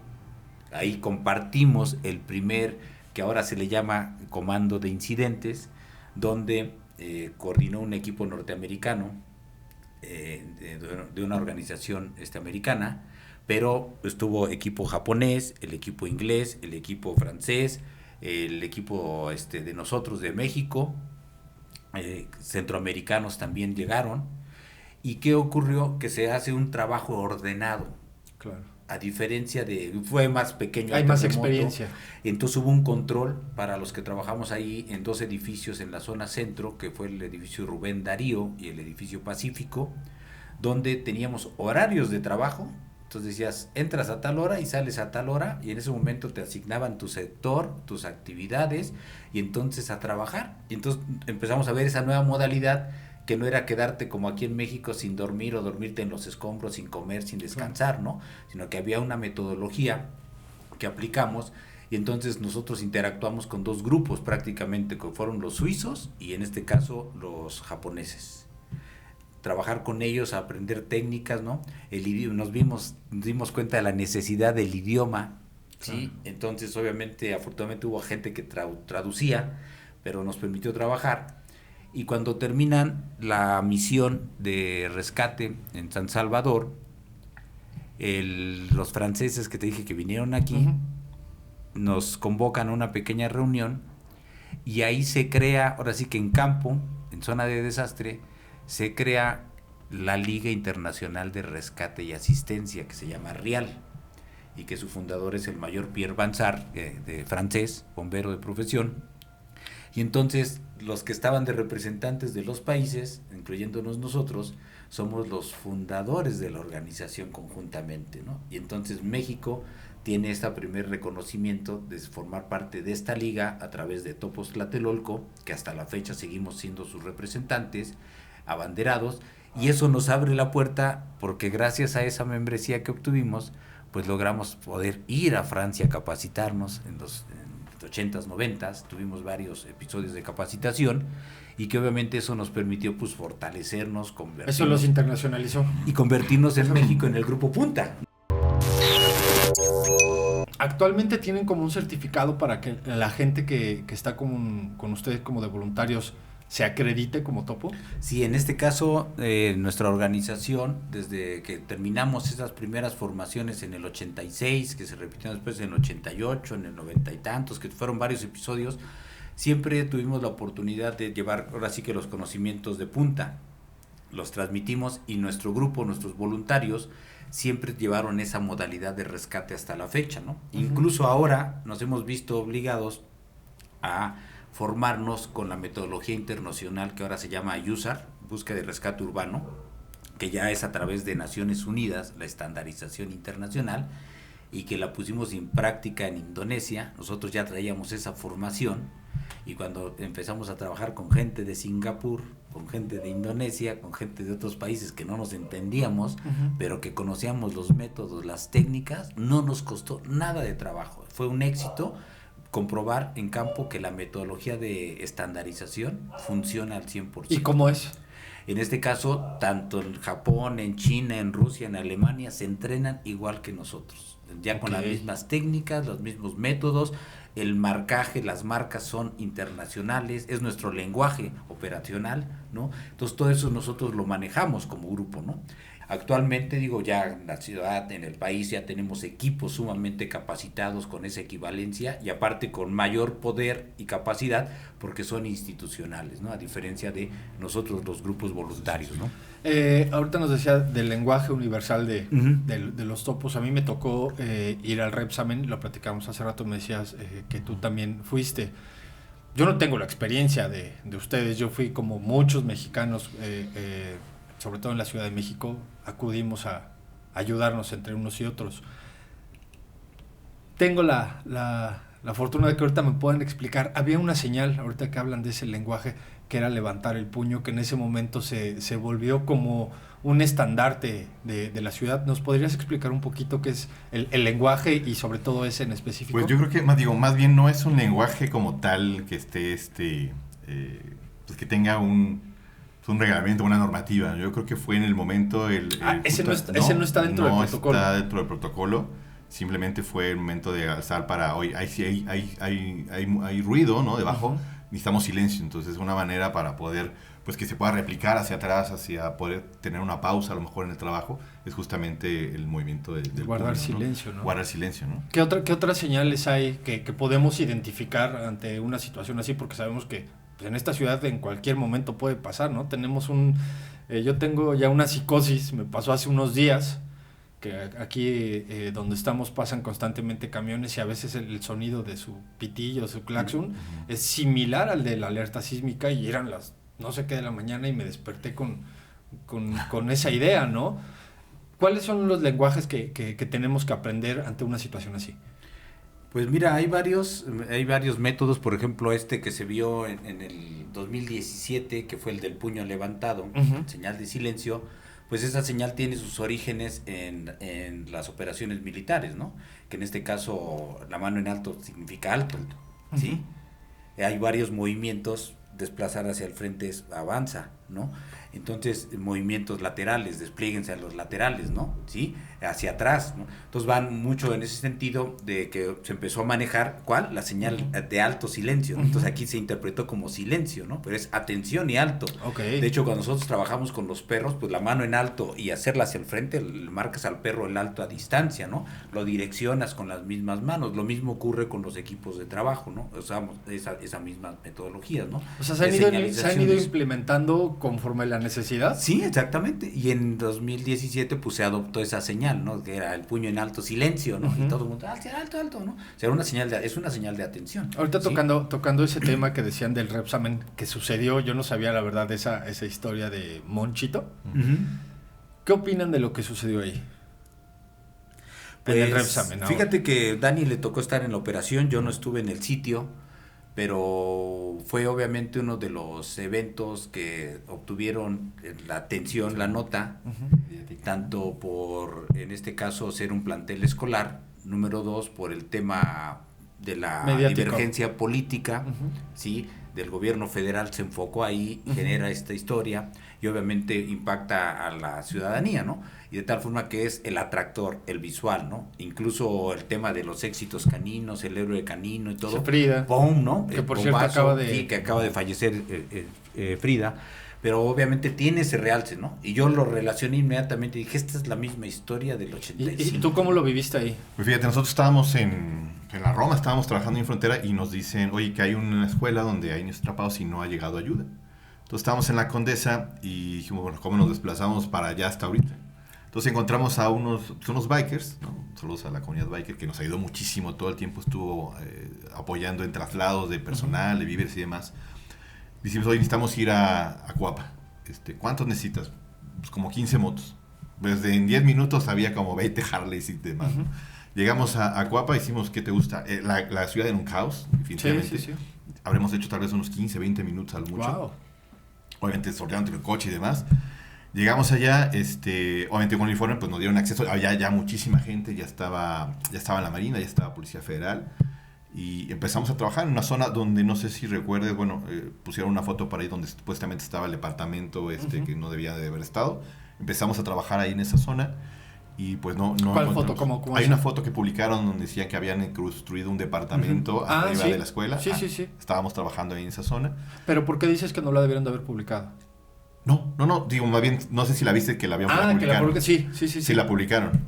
Ahí compartimos el primer, que ahora se le llama Comando de Incidentes, donde coordinó un equipo norteamericano de una organización americana, pero estuvo equipo japonés, el equipo inglés, el equipo francés, el equipo de nosotros de México, centroamericanos también llegaron. ¿Y qué ocurrió? Que se hace un trabajo ordenado. Claro. A diferencia fue más pequeño. Hay más experiencia. Entonces hubo un control para los que trabajamos ahí en 2 edificios en la zona centro, que fue el edificio Rubén Darío y el edificio Pacífico, donde teníamos horarios de trabajo. Entonces decías, entras a tal hora y sales a tal hora, y en ese momento te asignaban tu sector, tus actividades, y entonces a trabajar. Y entonces empezamos a ver esa nueva modalidad, que no era quedarte como aquí en México sin dormir o dormirte en los escombros, sin comer, sin descansar, ¿no? Sino que había una metodología que aplicamos, y entonces nosotros interactuamos con 2 grupos prácticamente, que fueron los suizos y en este caso los japoneses. Trabajar con ellos, aprender técnicas, ¿no? El idioma, nos dimos cuenta de la necesidad del idioma, ¿sí? Entonces, obviamente, afortunadamente hubo gente que traducía, pero nos permitió trabajar. Y cuando terminan la misión de rescate en San Salvador, los franceses que te dije que vinieron aquí, nos convocan a una pequeña reunión y ahí se crea, ahora sí que en campo, en zona de desastre, se crea la Liga Internacional de Rescate y Asistencia, que se llama RIAL, y que su fundador es el mayor Pierre Bansard, de francés, bombero de profesión. Y entonces los que estaban de representantes de los países, incluyéndonos nosotros, somos los fundadores de la organización conjuntamente, ¿no? Y entonces México tiene este primer reconocimiento de formar parte de esta liga a través de Topos Tlatelolco, que hasta la fecha seguimos siendo sus representantes, abanderados, y eso nos abre la puerta porque gracias a esa membresía que obtuvimos, pues logramos poder ir a Francia a capacitarnos en los 80s, 90s, tuvimos varios episodios de capacitación y que obviamente eso nos permitió pues fortalecernos, eso los internacionalizó y convertirnos en México en el grupo punta. Actualmente tienen como un certificado para que la gente que está con ustedes como de voluntarios se acredite como topo. Sí, en este caso nuestra organización, desde que terminamos esas primeras formaciones en el 86, que se repitieron después en el 88, en el 90 y tantos, que fueron varios episodios, siempre tuvimos la oportunidad de llevar ahora sí que los conocimientos de punta, los transmitimos y nuestro grupo, nuestros voluntarios, siempre llevaron esa modalidad de rescate hasta la fecha, ¿no? Incluso ahora nos hemos visto obligados a formarnos con la metodología internacional que ahora se llama USAR, Búsqueda de Rescate Urbano, que ya es a través de Naciones Unidas, la estandarización internacional, y que la pusimos en práctica en Indonesia. Nosotros ya traíamos esa formación, y cuando empezamos a trabajar con gente de Singapur, con gente de Indonesia, con gente de otros países que no nos entendíamos, pero que conocíamos los métodos, las técnicas, no nos costó nada de trabajo. Fue un éxito comprobar en campo que la metodología de estandarización funciona al 100%. ¿Y cómo es? En este caso, tanto en Japón, en China, en Rusia, en Alemania, se entrenan igual que nosotros. Ya con las mismas técnicas, los mismos métodos, el marcaje, las marcas son internacionales, es nuestro lenguaje operacional, ¿no? Entonces todo eso nosotros lo manejamos como grupo, ¿no? Actualmente, digo, ya en la ciudad, en el país, ya tenemos equipos sumamente capacitados con esa equivalencia y aparte con mayor poder y capacidad porque son institucionales, ¿no? A diferencia de nosotros los grupos voluntarios, ¿no? Ahorita nos decía del lenguaje universal de los topos. A mí me tocó ir al Repsamen, lo platicamos hace rato, me decías que tú también fuiste. Yo no tengo la experiencia de ustedes, yo fui como muchos mexicanos, sobre todo en la Ciudad de México, acudimos a ayudarnos entre unos y otros. Tengo la fortuna de que ahorita me puedan explicar. Había una señal, ahorita que hablan de ese lenguaje, que era levantar el puño, que en ese momento se volvió como un estandarte de la ciudad. ¿Nos podrías explicar un poquito qué es el lenguaje y sobre todo ese en específico? Pues yo creo que, más bien no es un lenguaje como tal que esté, pues que tenga un reglamento, una normativa. Yo creo que fue en el momento ese no está dentro del protocolo. No está dentro del protocolo. Simplemente fue el momento de alzar para hoy. Hay ruido, ¿no? Debajo. Necesitamos silencio. Entonces es una manera para poder, pues que se pueda replicar hacia atrás, hacia poder tener una pausa a lo mejor en el trabajo. Es justamente el movimiento del guardar puño, silencio, ¿no? Guardar silencio, ¿no? ¿Qué otras señales hay que podemos identificar ante una situación así? Porque sabemos que pues, en esta ciudad en cualquier momento puede pasar, ¿no? Tenemos yo tengo ya una psicosis, me pasó hace unos días, que aquí donde estamos pasan constantemente camiones y a veces el sonido de su pitillo, su claxon, es similar al de la alerta sísmica y eran las no sé qué de la mañana y me desperté con esa idea, ¿no? ¿Cuáles son los lenguajes que tenemos que aprender ante una situación así? Pues mira, hay varios métodos, por ejemplo que se vio en el 2017, que fue el del puño levantado, señal de silencio. Pues esa señal tiene sus orígenes en las operaciones militares, ¿no? Que en este caso la mano en alto significa alto, ¿sí? Hay varios movimientos, desplazar hacia el frente avanza, ¿no? Entonces, movimientos laterales, desplieguense a los laterales, ¿no? ¿Sí? Hacia atrás, ¿no? Entonces van mucho en ese sentido de que se empezó a manejar, ¿cuál? La señal de alto silencio, ¿no? Entonces aquí se interpretó como silencio, ¿no? Pero es atención y alto. Okay. De hecho, cuando nosotros trabajamos con los perros, pues la mano en alto y hacerla hacia el frente, le marcas al perro el alto a distancia, ¿no? Lo direccionas con las mismas manos. Lo mismo ocurre con los equipos de trabajo, ¿no? Usamos esa misma metodología, ¿no? O sea, se han ido implementando conforme la necesidad. Sí, exactamente. Y en 2017 pues se adoptó esa señal, ¿no? Que era el puño en alto, silencio, ¿no? Y todo el mundo, alto, ¿no? O sea, es una señal de atención. Ahorita ¿sí? tocando ese tema que decían del Repsamen que sucedió, yo no sabía la verdad esa historia de Monchito. ¿Qué opinan de lo que sucedió ahí? Pues, en el Repsamen. Fíjate que Dani le tocó estar en la operación, yo no estuve en el sitio, pero fue obviamente uno de los eventos que obtuvieron la atención, la nota, tanto por, en este caso, ser un plantel escolar, número 2, por el tema de la divergencia política, ¿sí? Del gobierno federal se enfocó ahí, genera esta historia y obviamente impacta a la ciudadanía, ¿no? Y de tal forma que es el atractor, el visual, ¿no? Incluso el tema de los éxitos caninos, el héroe canino y todo. Frida. ¡Pum!, ¿no? Que por cierto acaba de fallecer Frida. Pero obviamente tiene ese realce, ¿no? Y yo lo relacioné inmediatamente y dije, esta es la misma historia del 85. ¿Y tú cómo lo viviste ahí? Pues fíjate, nosotros estábamos en la Roma, estábamos trabajando en frontera y nos dicen, oye, que hay una escuela donde hay niños atrapados y no ha llegado ayuda. Entonces estábamos en la Condesa y dijimos, bueno, ¿cómo nos desplazamos para allá hasta ahorita? Entonces encontramos a unos bikers, ¿no? Saludos a la comunidad biker que nos ayudó muchísimo, todo el tiempo estuvo apoyando en traslados de personal, de víveres y demás. Decimos, oye, necesitamos ir a Cuapa. ¿Cuántos necesitas? Pues como 15 motos. Pues en 10 minutos había como 20 Harleys y demás, ¿no? Llegamos a Cuapa y decimos, ¿qué te gusta? La ciudad era un caos, definitivamente. Sí. Habremos hecho tal vez unos 15, 20 minutos al mucho. Wow. Obviamente sorteando el coche y demás. Llegamos allá, obviamente con el uniforme, pues nos dieron acceso. Había ya muchísima gente, ya estaba la Marina, ya estaba Policía Federal. Y empezamos a trabajar en una zona donde, no sé si recuerdes, bueno, pusieron una foto para ahí donde supuestamente estaba el departamento que no debía de haber estado. Empezamos a trabajar ahí en esa zona y pues no ¿Cuál foto? ¿Cómo hay una foto que publicaron donde decían que habían construido un departamento arriba de la escuela. Sí. Estábamos trabajando ahí en esa zona. ¿Pero por qué dices que no la debieron de haber publicado? No, digo, más bien, no sé si la viste que la habían publicado. Sí, la publicaron.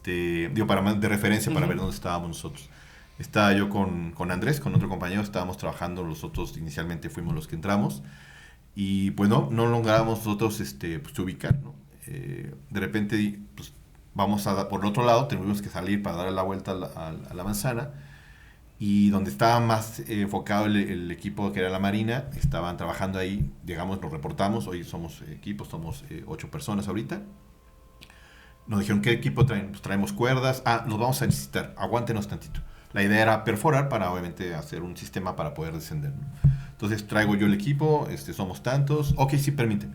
Digo, para más de referencia, para ver dónde estábamos nosotros. Estaba yo con Andrés, con otro compañero, estábamos trabajando, nosotros inicialmente fuimos los que entramos y pues no logramos nosotros pues, ubicar, ¿no? De repente pues vamos por el otro lado, tuvimos que salir para dar la vuelta a la manzana y donde estaba más enfocado el equipo que era la Marina, estaban trabajando ahí, llegamos, nos reportamos, hoy somos 8 personas ahorita. Nos dijeron, ¿qué equipo traen? Pues traemos cuerdas, nos vamos a necesitar, aguántenos tantito. La idea era perforar para obviamente hacer un sistema para poder descender, ¿no? Entonces traigo yo el equipo, somos tantos, ok, sí, permíteme.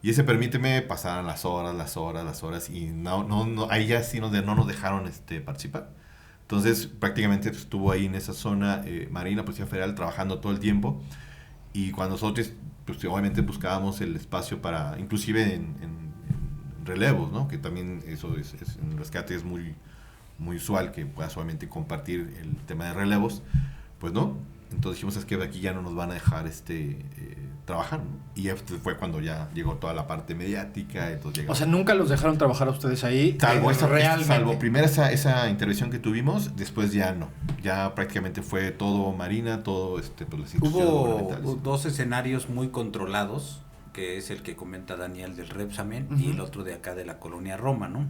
Y ese permíteme, pasaron las horas y no ahí ya sí no nos dejaron participar. Entonces prácticamente estuvo ahí en esa zona Marina, Policía Federal trabajando todo el tiempo y cuando nosotros pues obviamente buscábamos el espacio para, inclusive en relevos, ¿no? Que también eso es en rescate es muy usual que puedas obviamente compartir el tema de relevos, pues no. Entonces dijimos, es que de aquí ya no nos van a dejar trabajar, ¿no? Y fue cuando ya llegó toda la parte mediática. Entonces o sea, nunca los dejaron trabajar a ustedes ahí. Salvo primero esa intervención que tuvimos, después ya no. Ya prácticamente fue todo Marina, todo pues las instituciones gubernamentales. Hubo 2 escenarios muy controlados, que es el que comenta Daniel del Repsamen y el otro de acá de la colonia Roma, ¿no?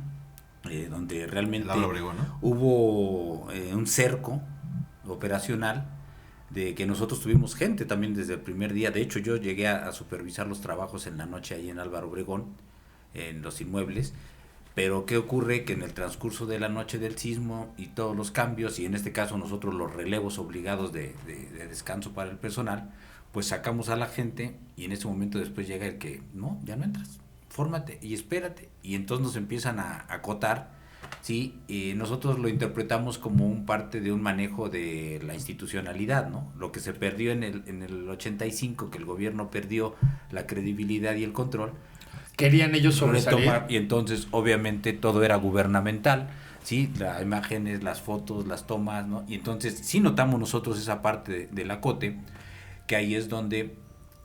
Donde realmente Obregón, ¿no? Hubo un cerco operacional de que nosotros tuvimos gente también desde el primer día. De hecho, yo llegué a supervisar los trabajos en la noche ahí en Álvaro Obregón, en los inmuebles. Pero ¿qué ocurre? Que en el transcurso de la noche del sismo y todos los cambios, y en este caso nosotros los relevos obligados de descanso para el personal, pues sacamos a la gente y en ese momento después llega el que, no, ya no entras, fórmate y espérate. Y entonces nos empiezan a acotar Sí, nosotros lo interpretamos como un parte de un manejo de la institucionalidad, ¿no? Lo que se perdió en el 85, que el gobierno perdió la credibilidad y el control. Querían ellos sobresalir. Y entonces, obviamente, todo era gubernamental, ¿sí? Las imágenes, las fotos, las tomas, ¿no? Y entonces, sí notamos nosotros esa parte de la COTE, que ahí es donde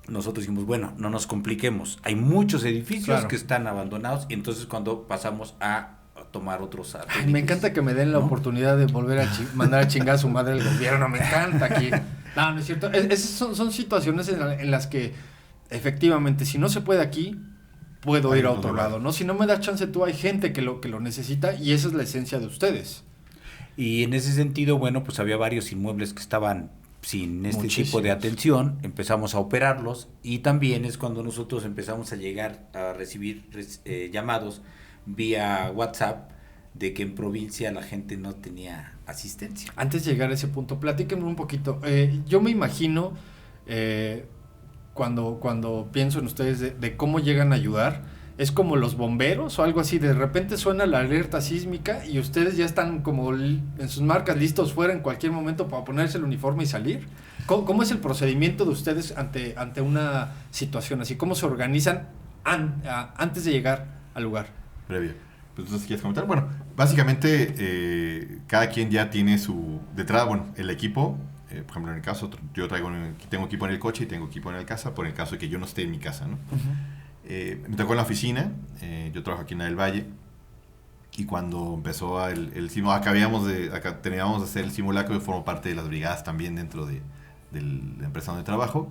nosotros dijimos, bueno, no nos compliquemos. Hay muchos edificios que están abandonados, y entonces cuando pasamos a tomar otros satélites. Ay, me encanta que me den la oportunidad de volver a mandar a chingar a su madre el gobierno, me encanta aquí. No es cierto. Esas son situaciones en las que efectivamente, si no se puede aquí, puedo ir a otro lado, ¿no? Si no me das chance tú, hay gente que lo necesita, y esa es la esencia de ustedes. Y en ese sentido, bueno, pues había varios inmuebles que estaban sin este tipo de atención, empezamos a operarlos, y también es cuando nosotros empezamos a llegar a recibir llamados vía WhatsApp de que en provincia la gente no tenía asistencia. Antes de llegar a ese punto, platíquenme un poquito. Yo me imagino, cuando pienso en ustedes de cómo llegan a ayudar, es como los bomberos o algo así, de repente suena la alerta sísmica y ustedes ya están como en sus marcas listos fuera en cualquier momento para ponerse el uniforme y salir. ¿Cómo es el procedimiento de ustedes ante una situación así? ¿Cómo se organizan antes de llegar al lugar? Previo. Pues entonces, ¿quieres comentar? Bueno, básicamente cada quien ya tiene su... Detrás, bueno, el equipo, por ejemplo, en el caso, yo tengo equipo en el coche y tengo equipo en la casa, por el caso de que yo no esté en mi casa, ¿no? Uh-huh. Me tocó en la oficina, yo trabajo aquí en el Valle, y cuando empezó el simulacro, teníamos de hacer el simulacro, yo formo parte de las brigadas también dentro de la empresa donde trabajo,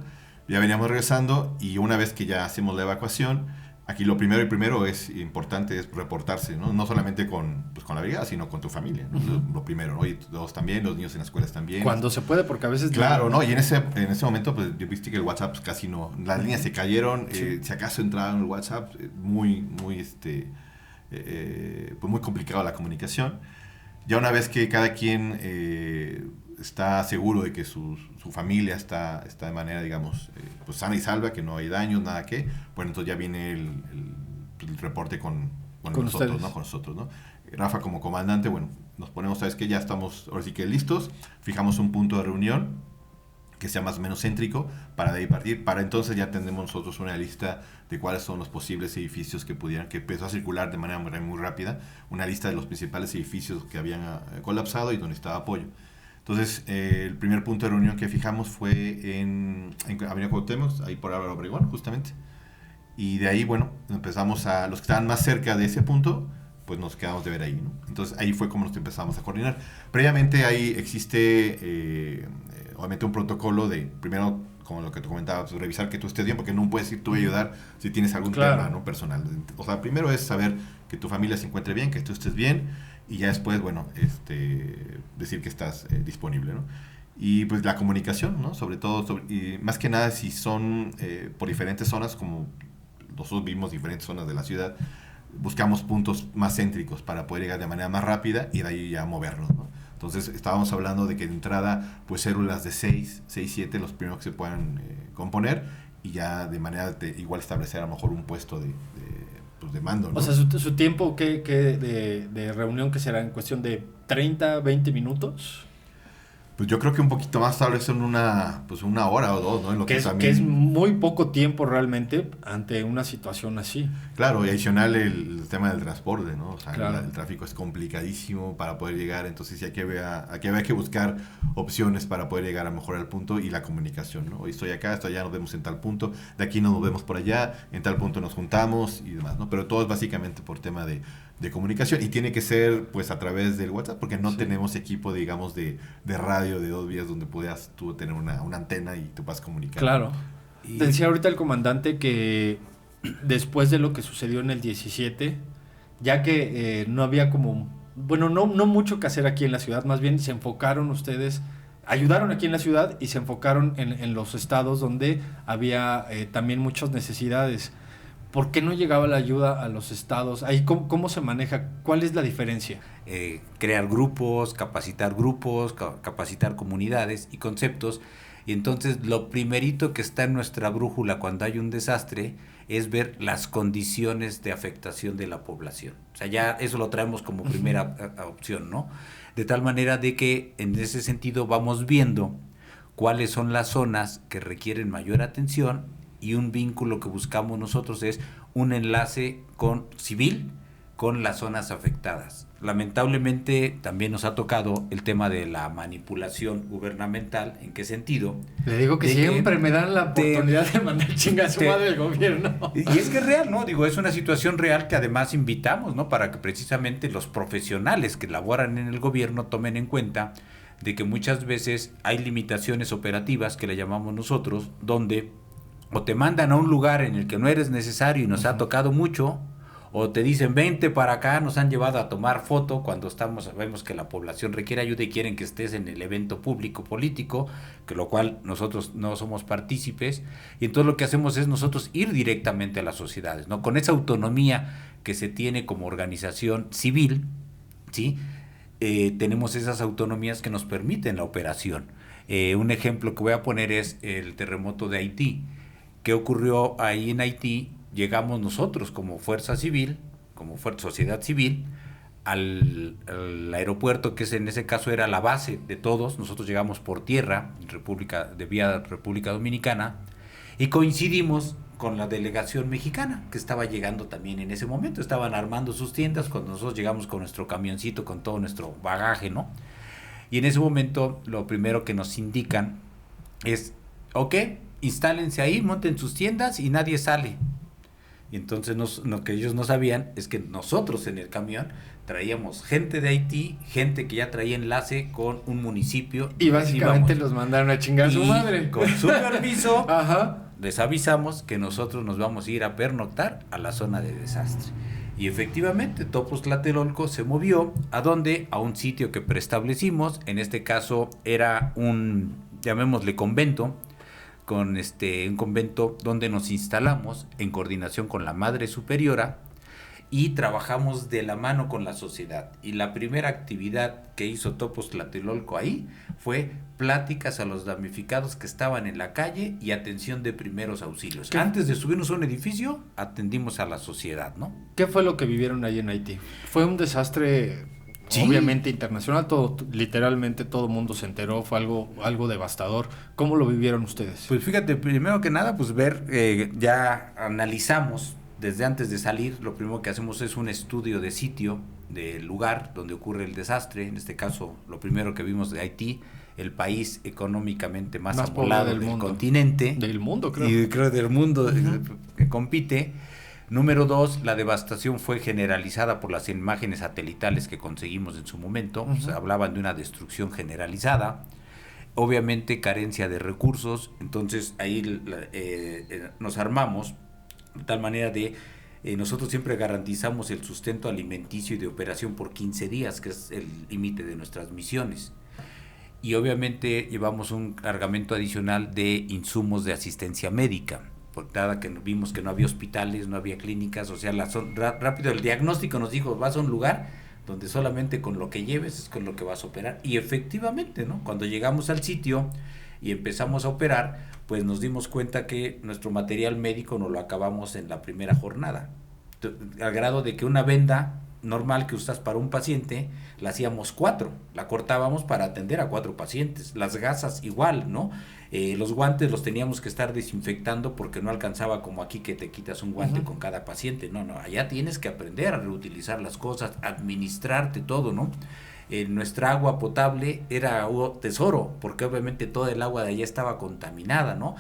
ya veníamos regresando, y una vez que ya hacemos la evacuación, aquí lo primero es importante es reportarse, ¿no? No solamente con la brigada, sino con tu familia, ¿no? Uh-huh. Lo primero, ¿no? Y todos también, los niños en las escuelas también. Cuando se puede, porque a veces... Claro, ¿no? Y en ese momento, pues, yo viste que el WhatsApp pues, casi no... Las líneas se cayeron, sí. Si acaso entraba en el WhatsApp, muy complicado la comunicación. Ya una vez que cada quien está seguro de que su familia está de manera, digamos, pues sana y salva, que no hay daños, nada que, bueno, entonces ya viene el reporte con nosotros, ¿no? Con nosotros, ¿no? Rafa como comandante, bueno, nos ponemos, ¿sabes qué? Ya estamos, ahora sí que listos, fijamos un punto de reunión que sea más o menos céntrico para de ahí partir, para entonces ya tenemos nosotros una lista de cuáles son los posibles edificios que empezó a circular de manera muy rápida, una lista de los principales edificios que habían colapsado y donde estaba apoyo. Entonces, el primer punto de reunión que fijamos fue en Avenida Cuauhtémoc, ahí por Álvaro Obregón, justamente. Y de ahí, bueno, empezamos a... Los que estaban más cerca de ese punto, pues nos quedamos de ver ahí, ¿no? Entonces, ahí fue como nos empezamos a coordinar. Previamente, ahí existe, obviamente, un protocolo de, primero, como lo que te comentaba, pues, revisar que tú estés bien, porque no puedes ir tú a ayudar si tienes algún tema, ¿no? Personal. O sea, primero es saber que tu familia se encuentre bien, que tú estés bien, y ya después, bueno, decir que estás disponible, ¿no? Y pues la comunicación, ¿no? Sobre todo, y más que nada si son por diferentes zonas, como nosotros vimos diferentes zonas de la ciudad, buscamos puntos más céntricos para poder llegar de manera más rápida y de ahí ya movernos, ¿no? Entonces estábamos hablando de que de entrada, pues células de 6, 7, los primeros que se puedan componer, y ya de manera de igual establecer a lo mejor un puesto de mando, ¿no? O sea, su tiempo de reunión, que será en cuestión de 30, 20 minutos. Pues yo creo que un poquito más, tal vez en una hora o dos, ¿no? En lo que es muy poco tiempo realmente ante una situación así. Claro, y adicional el tema del transporte, ¿no? O sea, claro. El tráfico es complicadísimo para poder llegar, entonces sí hay que buscar opciones para poder llegar a mejorar el punto, y la comunicación, ¿no? Hoy estoy acá, estoy allá, nos vemos en tal punto, de aquí nos vemos por allá, en tal punto nos juntamos y demás, ¿no? Pero todo es básicamente por tema de comunicación, y tiene que ser pues a través del WhatsApp, porque no tenemos equipo, digamos, de radio de 2 vías donde puedas tú tener una antena y tú puedas comunicar. Claro. Y decía ahorita el comandante que después de lo que sucedió en el 17, ya que no había como, bueno, no mucho que hacer aquí en la ciudad, más bien se enfocaron ustedes, ayudaron aquí en la ciudad y se enfocaron en los estados donde había también muchas necesidades. ¿Por qué no llegaba la ayuda a los estados? Ahí, ¿cómo se maneja? ¿Cuál es la diferencia? Crear grupos, capacitar comunidades y conceptos. Y entonces lo primerito que está en nuestra brújula cuando hay un desastre es ver las condiciones de afectación de la población. O sea, ya eso lo traemos como primera opción, ¿no? De tal manera de que en ese sentido vamos viendo cuáles son las zonas que requieren mayor atención, y un vínculo que buscamos nosotros es un enlace con civil con las zonas afectadas. Lamentablemente también nos ha tocado el tema de la manipulación gubernamental. ¿En qué sentido? Le digo que siempre me dan la oportunidad de mandar chinga a su madre el gobierno. Y es que es real, ¿no? Digo, es una situación real que además invitamos, ¿no? Para que precisamente los profesionales que laboran en el gobierno tomen en cuenta de que muchas veces hay limitaciones operativas, que le llamamos nosotros, donde o te mandan a un lugar en el que no eres necesario y nos ha tocado mucho, o te dicen vente para acá, nos han llevado a tomar foto cuando sabemos que la población requiere ayuda y quieren que estés en el evento público político, que lo cual nosotros no somos partícipes, y entonces lo que hacemos es nosotros ir directamente a las sociedades, ¿no? Con esa autonomía que se tiene como organización civil, ¿sí? Tenemos esas autonomías que nos permiten la operación. Un ejemplo que voy a poner es el terremoto de Haití. ¿Qué ocurrió ahí en Haití? Llegamos nosotros como fuerza civil, como sociedad civil, al aeropuerto, que en ese caso era la base de todos. Nosotros llegamos por tierra, vía República Dominicana, y coincidimos con la delegación mexicana, que estaba llegando también en ese momento. Estaban armando sus tiendas cuando nosotros llegamos con nuestro camioncito, con todo nuestro bagaje, ¿no? Y en ese momento lo primero que nos indican es, ok, instálense ahí, monten sus tiendas y nadie sale. Y entonces lo que ellos no sabían es que nosotros en el camión traíamos gente de Haití, gente que ya traía enlace con un municipio. Y básicamente los mandaron a chingar a su madre. Con su permiso, ajá, les avisamos que nosotros nos vamos a ir a pernoctar a la zona de desastre. Y efectivamente, Topos Tlatelolco se movió ¿a dónde? A un sitio que preestablecimos. En este caso era un, llamémosle convento, con un convento donde nos instalamos en coordinación con la Madre Superiora y trabajamos de la mano con la sociedad. Y la primera actividad que hizo Topos Tlatelolco ahí fue pláticas a los damnificados que estaban en la calle y atención de primeros auxilios. Antes de subirnos a un edificio, atendimos a la sociedad, ¿no? ¿Qué fue lo que vivieron ahí en Haití? Fue un desastre... Sí. Obviamente internacional, literalmente todo el mundo se enteró, fue algo devastador. ¿Cómo lo vivieron ustedes? Pues fíjate, primero que nada, pues ya analizamos desde antes de salir. Lo primero que hacemos es un estudio de sitio del lugar donde ocurre el desastre. En este caso, lo primero que vimos de Haití, el país económicamente más amolado del continente. Del mundo, creo. Y creo del mundo que compite. Número 2, la devastación fue generalizada por las imágenes satelitales que conseguimos en su momento. O sea, hablaban de una destrucción generalizada. Obviamente carencia de recursos. Entonces ahí nos armamos de tal manera de... nosotros siempre garantizamos el sustento alimenticio y de operación por 15 días, que es el límite de nuestras misiones. Y obviamente llevamos un cargamento adicional de insumos de asistencia médica. Por nada que vimos que no había hospitales, no había clínicas, o sea, rápido el diagnóstico nos dijo, vas a un lugar donde solamente con lo que lleves es con lo que vas a operar. Y efectivamente, ¿no? Cuando llegamos al sitio y empezamos a operar, pues nos dimos cuenta que nuestro material médico no lo acabamos en la primera jornada. Al grado de que una venda normal que usas para un paciente, la hacíamos 4, la cortábamos para atender a 4 pacientes, las gasas igual, ¿no? Los guantes los teníamos que estar desinfectando porque no alcanzaba como aquí que te quitas un guante con cada paciente, no, allá tienes que aprender a reutilizar las cosas, administrarte todo, ¿no? Nuestra agua potable era un tesoro, porque obviamente toda el agua de allá estaba contaminada, ¿no?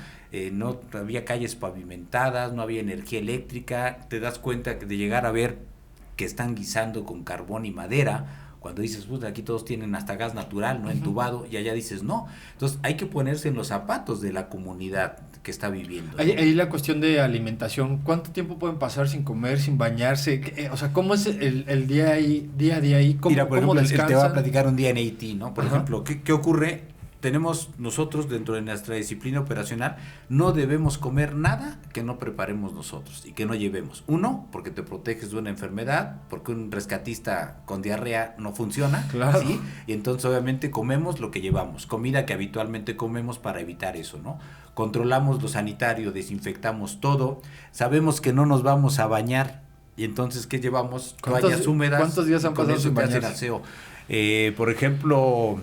No había calles pavimentadas, no había energía eléctrica, te das cuenta de llegar a ver que están guisando con carbón y madera, cuando dices, pues aquí todos tienen hasta gas natural, ¿no? Entubado, y allá dices, no. Entonces hay que ponerse en los zapatos de la comunidad que está viviendo, ¿no? Ahí la cuestión de alimentación, ¿cuánto tiempo pueden pasar sin comer, sin bañarse? O sea, ¿cómo es el día a día ahí? ¿Cómo, mira, por ejemplo, descansan? te voy a platicar un día en Haití, ¿no? Por ejemplo, ¿qué ocurre? tenemos nosotros dentro de nuestra disciplina operacional, no debemos comer nada que no preparemos nosotros y que no llevemos. Uno, porque te proteges de una enfermedad, porque un rescatista con diarrea no funciona, claro. ¿sí? Y entonces obviamente comemos lo que llevamos, comida que habitualmente comemos para evitar eso, ¿no? Controlamos lo sanitario, desinfectamos todo, sabemos que no nos vamos a bañar y entonces ¿qué llevamos? Toallas húmedas. ¿Cuántos días han pasado sin bañarse? Aseo. Por ejemplo,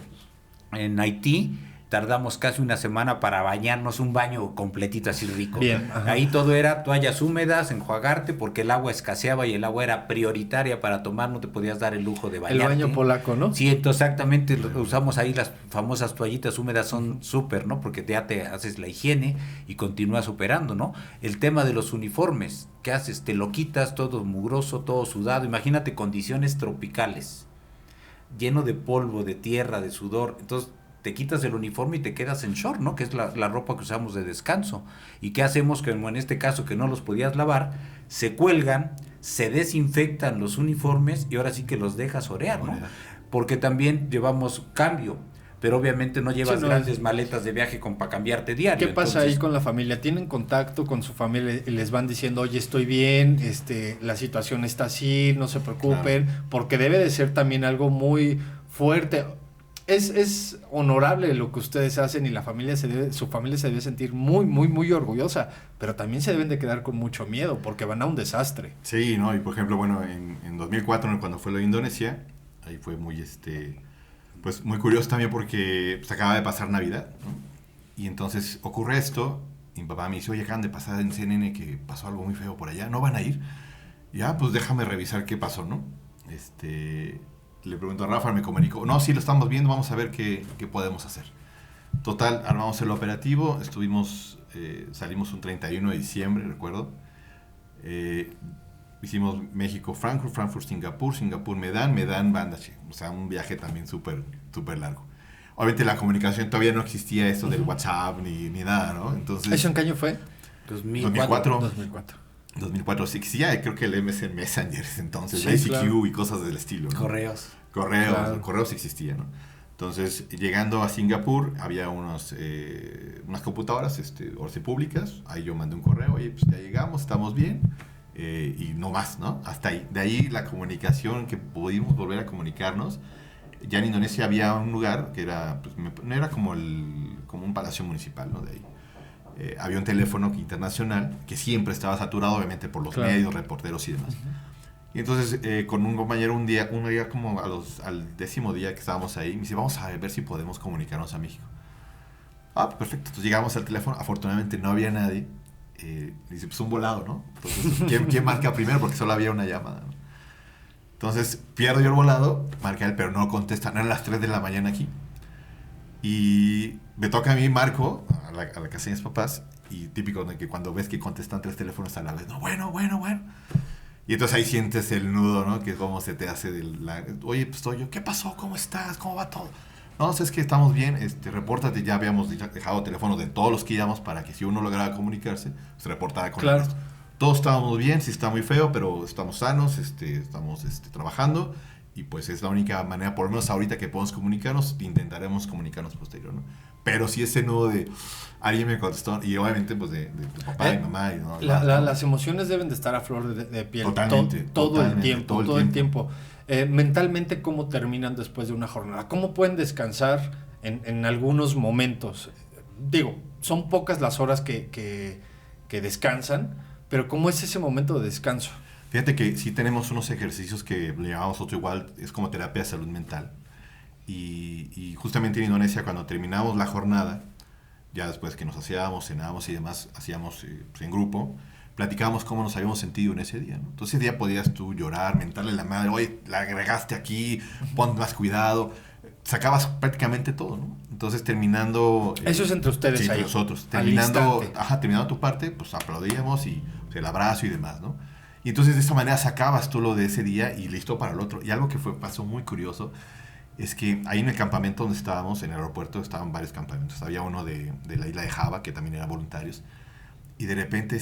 en Haití tardamos casi una semana para bañarnos, un baño completito así rico. Bien, ahí todo era toallas húmedas, enjuagarte, porque el agua escaseaba y el agua era prioritaria para tomar, no te podías dar el lujo de bañarte. El baño polaco, ¿no? Sí, entonces exactamente usamos ahí las famosas toallitas húmedas, son súper, ¿no? Porque ya te haces la higiene y continúas operando, ¿no? El tema de los uniformes, ¿qué haces? Te lo quitas todo mugroso, todo sudado, imagínate condiciones tropicales, lleno de polvo, de tierra, de sudor, entonces te quitas el uniforme y te quedas en short, ¿no? Que es la ropa que usamos de descanso. ¿Y qué hacemos? Que en este caso que no los podías lavar, se cuelgan, se desinfectan los uniformes y ahora sí que los dejas orear, ¿no? Porque también llevamos cambio, pero obviamente no llevas grandes maletas de viaje para cambiarte diario. ¿Qué pasa ahí con la familia? ¿Tienen contacto con su familia y les van diciendo, oye, estoy bien, la situación está así, no se preocupen? Claro. Porque debe de ser también algo muy fuerte. Es honorable lo que ustedes hacen y su familia se debe sentir muy, muy, muy orgullosa, pero también se deben de quedar con mucho miedo porque van a un desastre. Sí, ¿no? Y por ejemplo, bueno, en 2004, cuando fue lo de Indonesia, ahí fue muy, pues muy curioso también porque pues, acaba de pasar Navidad, ¿no? Y entonces ocurre esto, y mi papá me dice, oye, acaban de pasar en CNN que pasó algo muy feo por allá, ¿no van a ir? Ya, pues déjame revisar qué pasó, ¿no? Le pregunto a Rafa, me comunicó, no, sí lo estamos viendo, vamos a ver qué podemos hacer. Total, armamos el operativo, salimos un 31 de diciembre, recuerdo. Hicimos México-Frankfurt, Frankfurt-Singapur, Singapur-Medan, Medan-Bangladesh. O sea, un viaje también súper largo. Obviamente la comunicación todavía no existía esto del WhatsApp ni nada, ¿no? Entonces, ¿eso en qué año fue? 2004. 2004 sí, creo que el MSN Messenger entonces, sí, ICQ claro. y cosas del estilo, ¿no? Correos existían, ¿no? Entonces, llegando a Singapur, había unas computadoras públicas, ahí yo mandé un correo, oye, pues ya llegamos, estamos bien, y no más, ¿no? Hasta ahí. De ahí la comunicación, que pudimos volver a comunicarnos. Ya en Indonesia había un lugar que era, pues, no era como un palacio municipal, ¿no? De ahí. Había un teléfono internacional que siempre estaba saturado, obviamente, por los medios, reporteros y demás. Y entonces, con un compañero, un día como al 10º día que estábamos ahí, me dice, vamos a ver si podemos comunicarnos a México. Perfecto. Entonces llegamos al teléfono, afortunadamente no había nadie. Dice, pues un volado, ¿no? Entonces, ¿quién marca primero? Porque solo había una llamada, ¿no? Entonces, pierdo yo el volado, marca él, pero no contesta. No eran las 3 de la mañana aquí. Y me toca a mí, marco a la casa de mis papás, y típico de que cuando ves que contestan 3 teléfonos a la vez, no, bueno. Y entonces ahí sientes el nudo, ¿no? Que es como se te hace oye, pues estoy yo, ¿qué pasó? ¿Cómo estás? ¿Cómo va todo? No, es que estamos bien, repórtate, ya habíamos dejado teléfonos de todos los que íbamos para que si uno lograba comunicarse, se reportara con el resto. Todos estábamos bien, sí está muy feo, pero estamos sanos, estamos trabajando, y pues es la única manera, por lo menos ahorita, que podemos comunicarnos. Intentaremos comunicarnos posterior, ¿no? Pero sí ese nudo de alguien me contestó, y obviamente pues de papá y mamá. ¿No? Las emociones deben de estar a flor de piel. Totalmente. Todo el tiempo. Mentalmente, ¿cómo terminan después de una jornada? ¿Cómo pueden descansar en algunos momentos? Digo, son pocas las horas que descansan, pero ¿cómo es ese momento de descanso? Fíjate que sí tenemos unos ejercicios que le llamamos nosotros igual, es como terapia de salud mental. Y justamente en Indonesia, cuando terminamos la jornada, ya después que nos aseábamos, cenábamos y demás, hacíamos en grupo, platicábamos cómo nos habíamos sentido en ese día, ¿no? Entonces ese día podías tú llorar, mentarle la madre, oye, la agregaste aquí, pon más cuidado, sacabas prácticamente todo, ¿no? Entonces terminando... Eso es entre ustedes ahí. Entre nosotros. Terminando tu parte, pues aplaudíamos y el abrazo y demás, ¿no? Y entonces de esa manera sacabas tú lo de ese día y listo para el otro. Y algo que pasó muy curioso es que ahí en el campamento donde estábamos, en el aeropuerto, estaban varios campamentos. Había uno de la isla de Java, que también eran voluntarios. Y de repente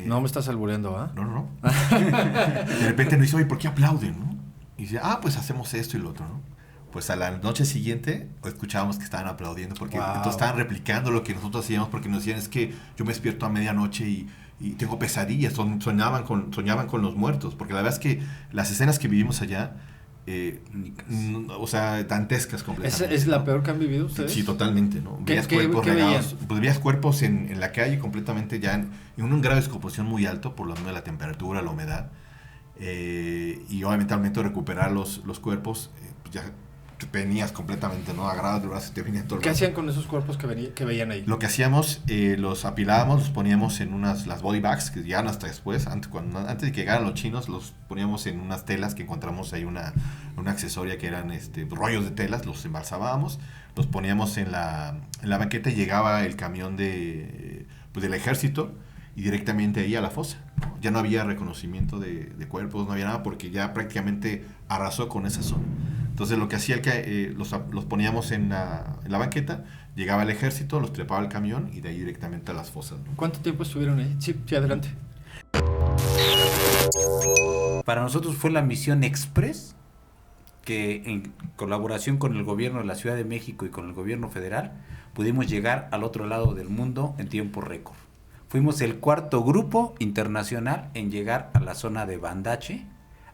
No me estás albureando, ¿ah? No. De repente nos dice, oye, ¿por qué aplauden, no? Y dice, pues hacemos esto y lo otro, ¿no? pues a la noche siguiente escuchábamos que estaban aplaudiendo porque entonces estaban replicando lo que nosotros hacíamos, porque nos decían es que yo me despierto a medianoche y tengo pesadillas, soñaban con los muertos, porque la verdad es que las escenas que vivimos allá, o sea, dantescas completamente. ¿Es la peor que han vivido ustedes? Sí, totalmente, ¿no? Veías cuerpos regados, pues veías cuerpos en la calle completamente ya en un grado de descomposición muy alto por lo menos la temperatura, la humedad, y obviamente al momento de recuperar los cuerpos, pues ya venías completamente, ¿no? Agarrado de brazos, te venía todo el ¿Qué hacían con esos cuerpos que veían ahí? Lo que hacíamos, los apilábamos, los poníamos en las body bags, que llegaron hasta después, antes de que llegaran los chinos, los poníamos en unas telas que encontramos ahí, una accesoria que eran rollos de telas, los embalsábamos, los poníamos en la banqueta y llegaba el camión del ejército y directamente ahí a la fosa, ¿no? Ya no había reconocimiento de cuerpos, no había nada porque ya prácticamente arrasó con esa zona. Entonces lo que hacía los poníamos en la banqueta, llegaba el ejército, los trepaba al camión y de ahí directamente a las fosas, ¿no? ¿Cuánto tiempo estuvieron ahí? Sí, adelante. Para nosotros fue la misión Express, que en colaboración con el gobierno de la Ciudad de México y con el gobierno federal, pudimos llegar al otro lado del mundo en tiempo récord. Fuimos el cuarto grupo internacional en llegar a la zona de Bandache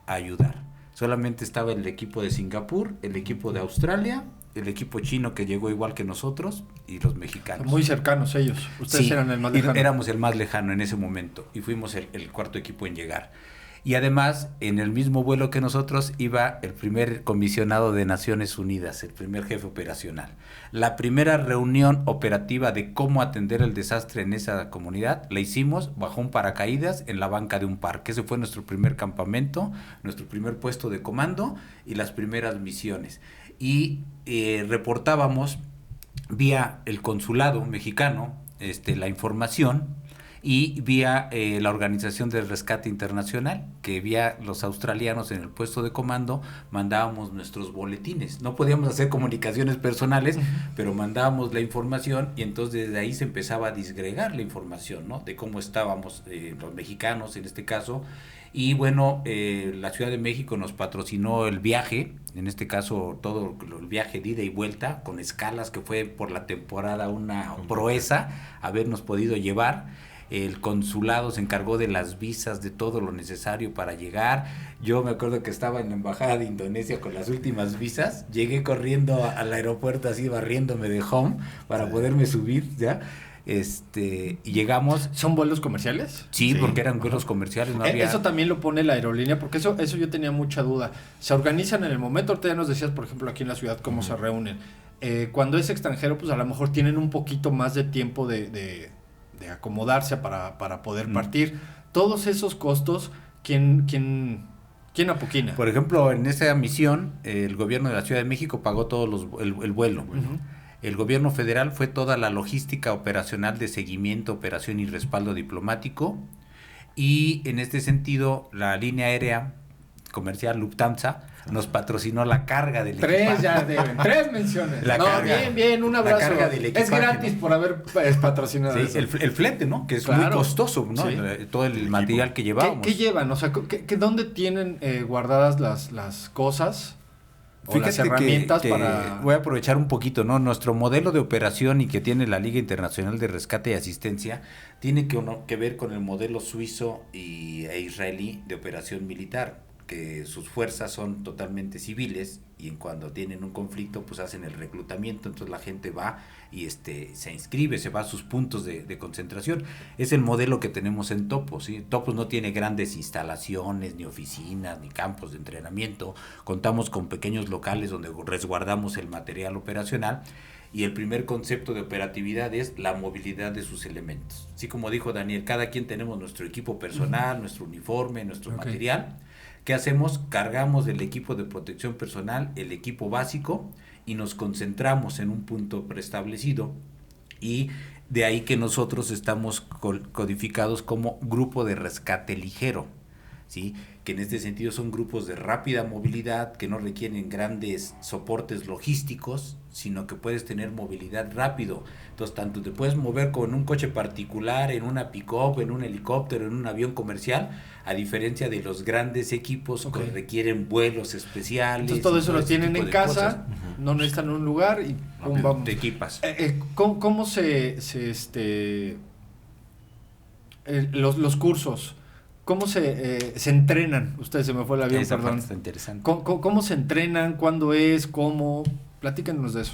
a ayudar. Solamente estaba el equipo de Singapur, el equipo de Australia, el equipo chino que llegó igual que nosotros y los mexicanos. Muy cercanos ellos. Ustedes eran el más lejano. Éramos el más lejano en ese momento y fuimos el cuarto equipo en llegar. Y además, en el mismo vuelo que nosotros iba el primer comisionado de Naciones Unidas, el primer jefe operacional. La primera reunión operativa de cómo atender el desastre en esa comunidad la hicimos bajo un paracaídas en la banca de un parque. Ese fue nuestro primer campamento, nuestro primer puesto de comando y las primeras misiones. Y reportábamos vía el consulado mexicano la información, y vía la Organización del Rescate Internacional, que vía los australianos en el puesto de comando, mandábamos nuestros boletines. No podíamos hacer comunicaciones personales, pero mandábamos la información y entonces desde ahí se empezaba a disgregar la información, ¿no? De cómo estábamos los mexicanos en este caso. Y bueno, la Ciudad de México nos patrocinó el viaje, en este caso todo el viaje de ida y vuelta, con escalas que fue por la temporada una proeza habernos podido llevar. El consulado se encargó de las visas, de todo lo necesario para llegar. Yo me acuerdo que estaba en la embajada de Indonesia con las últimas visas. Llegué corriendo al aeropuerto así barriéndome de home para poderme subir, ¿ya? Y llegamos. ¿Son vuelos comerciales? Sí, porque eran vuelos comerciales. No había... Eso también lo pone la aerolínea, porque eso yo tenía mucha duda. Se organizan en el momento, ahorita ya nos decías, por ejemplo, aquí en la ciudad, cómo se reúnen. Cuando es extranjero, pues a lo mejor tienen un poquito más de tiempo de acomodarse para poder partir. Todos esos costos, ¿quién apoquina? Por ejemplo, en esa misión, el gobierno de la Ciudad de México pagó todos el vuelo. Uh-huh. El gobierno federal fue toda la logística operacional de seguimiento, operación y respaldo diplomático. Y en este sentido, la línea aérea comercial Lufthansa nos patrocinó la carga del equipaje. 3 menciones. Carga, bien, un abrazo. La carga del equipaje, es gratis, ¿no? Por haber patrocinado eso. El flete, ¿no? Que es muy costoso, ¿no? Sí. Todo el material que llevábamos. ¿Qué llevan? O sea, ¿dónde tienen guardadas las cosas? O las herramientas para... Voy a aprovechar un poquito, ¿no? Nuestro modelo de operación y que tiene la Liga Internacional de Rescate y Asistencia tiene que ver con el modelo suizo e israelí de operación militar, que sus fuerzas son totalmente civiles y cuando tienen un conflicto pues hacen el reclutamiento, entonces la gente va y se inscribe, se va a sus puntos de concentración. Es el modelo que tenemos en Topos, ¿sí? Topos no tiene grandes instalaciones, ni oficinas, ni campos de entrenamiento. Contamos con pequeños locales donde resguardamos el material operacional. Y el primer concepto de operatividad es la movilidad de sus elementos. Así como dijo Daniel, cada quien tenemos nuestro equipo personal, nuestro uniforme, nuestro material. ¿Qué hacemos? Cargamos del equipo de protección personal el equipo básico y nos concentramos en un punto preestablecido, y de ahí que nosotros estamos codificados como grupo de rescate ligero, ¿sí? que en este sentido son grupos de rápida movilidad, que no requieren grandes soportes logísticos, sino que puedes tener movilidad rápido. Entonces, tanto te puedes mover con un coche particular, en una pick-up, en un helicóptero, en un avión comercial, a diferencia de los grandes equipos que requieren vuelos especiales. Entonces, todo eso lo tienen en casa, no necesitan un lugar y pum, vamos. Te equipas. ¿Cómo los cursos? ¿Cómo se entrenan? Ustedes, se me fue el avión, Esa perdón. está interesante. ¿Cómo se entrenan? ¿Cuándo es? ¿Cómo? Platícanos de eso.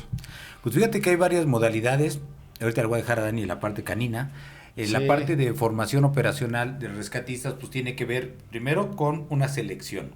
Pues fíjate que hay varias modalidades. Ahorita le voy a dejar a Dani la parte canina. La parte de formación operacional de rescatistas pues tiene que ver primero con una selección.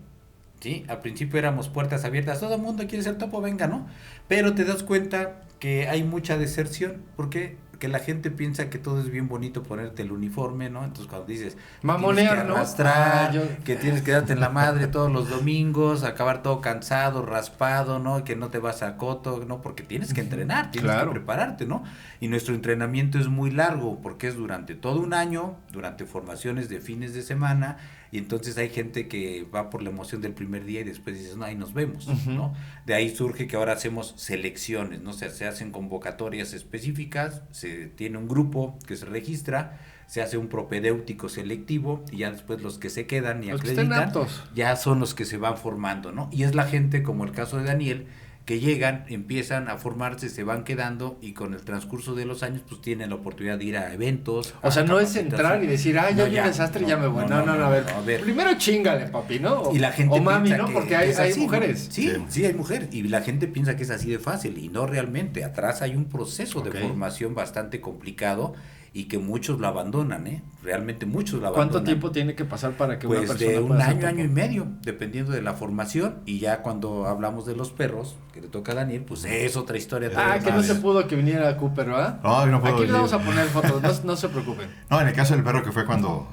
¿Sí? Al principio éramos puertas abiertas, todo el mundo quiere ser topo, venga, ¿no? Pero te das cuenta que hay mucha deserción. ¿Por qué? Porque la gente piensa que todo es bien bonito ponerte el uniforme, ¿no? Entonces cuando dices mamonear, tienes que arrastrar, que tienes que darte en la madre todos los domingos, acabar todo cansado, raspado, ¿no? Que no te vas a coto, ¿no? Porque tienes que entrenar, tienes que prepararte, ¿no? Y nuestro entrenamiento es muy largo porque es durante todo un año, durante formaciones de fines de semana, y entonces hay gente que va por la emoción del primer día y después dices, no, ahí nos vemos, ¿no? De ahí surge que ahora hacemos selecciones, ¿no? Se hacen convocatorias específicas, se tiene un grupo que se registra, se hace un propedéutico selectivo y ya después los que se quedan y acreditan ya son los que se van formando, ¿no? Y es la gente, como el caso de Daniel, que llegan, empiezan a formarse, se van quedando y con el transcurso de los años pues tienen la oportunidad de ir a eventos. O sea, no es entrar y decir, ya vi un desastre y ya me voy. No, a ver. Primero chíngale, papi, ¿no? Y la gente o mami, ¿no? Porque hay mujeres. ¿no? Sí, hay mujeres. Y la gente piensa que es así de fácil y no realmente. Atrás hay un proceso de formación bastante complicado y que muchos lo abandonan, ¿eh? Realmente muchos lo abandonan. ¿Cuánto tiempo tiene que pasar para que una persona de un año y medio, dependiendo de la formación, y ya cuando hablamos de los perros, que le toca a Daniel, pues es otra historia. Que no se pudo que viniera Cooper, ¿verdad? No puedo. Aquí le vamos a poner fotos, no se preocupen. No, en el caso del perro, que fue cuando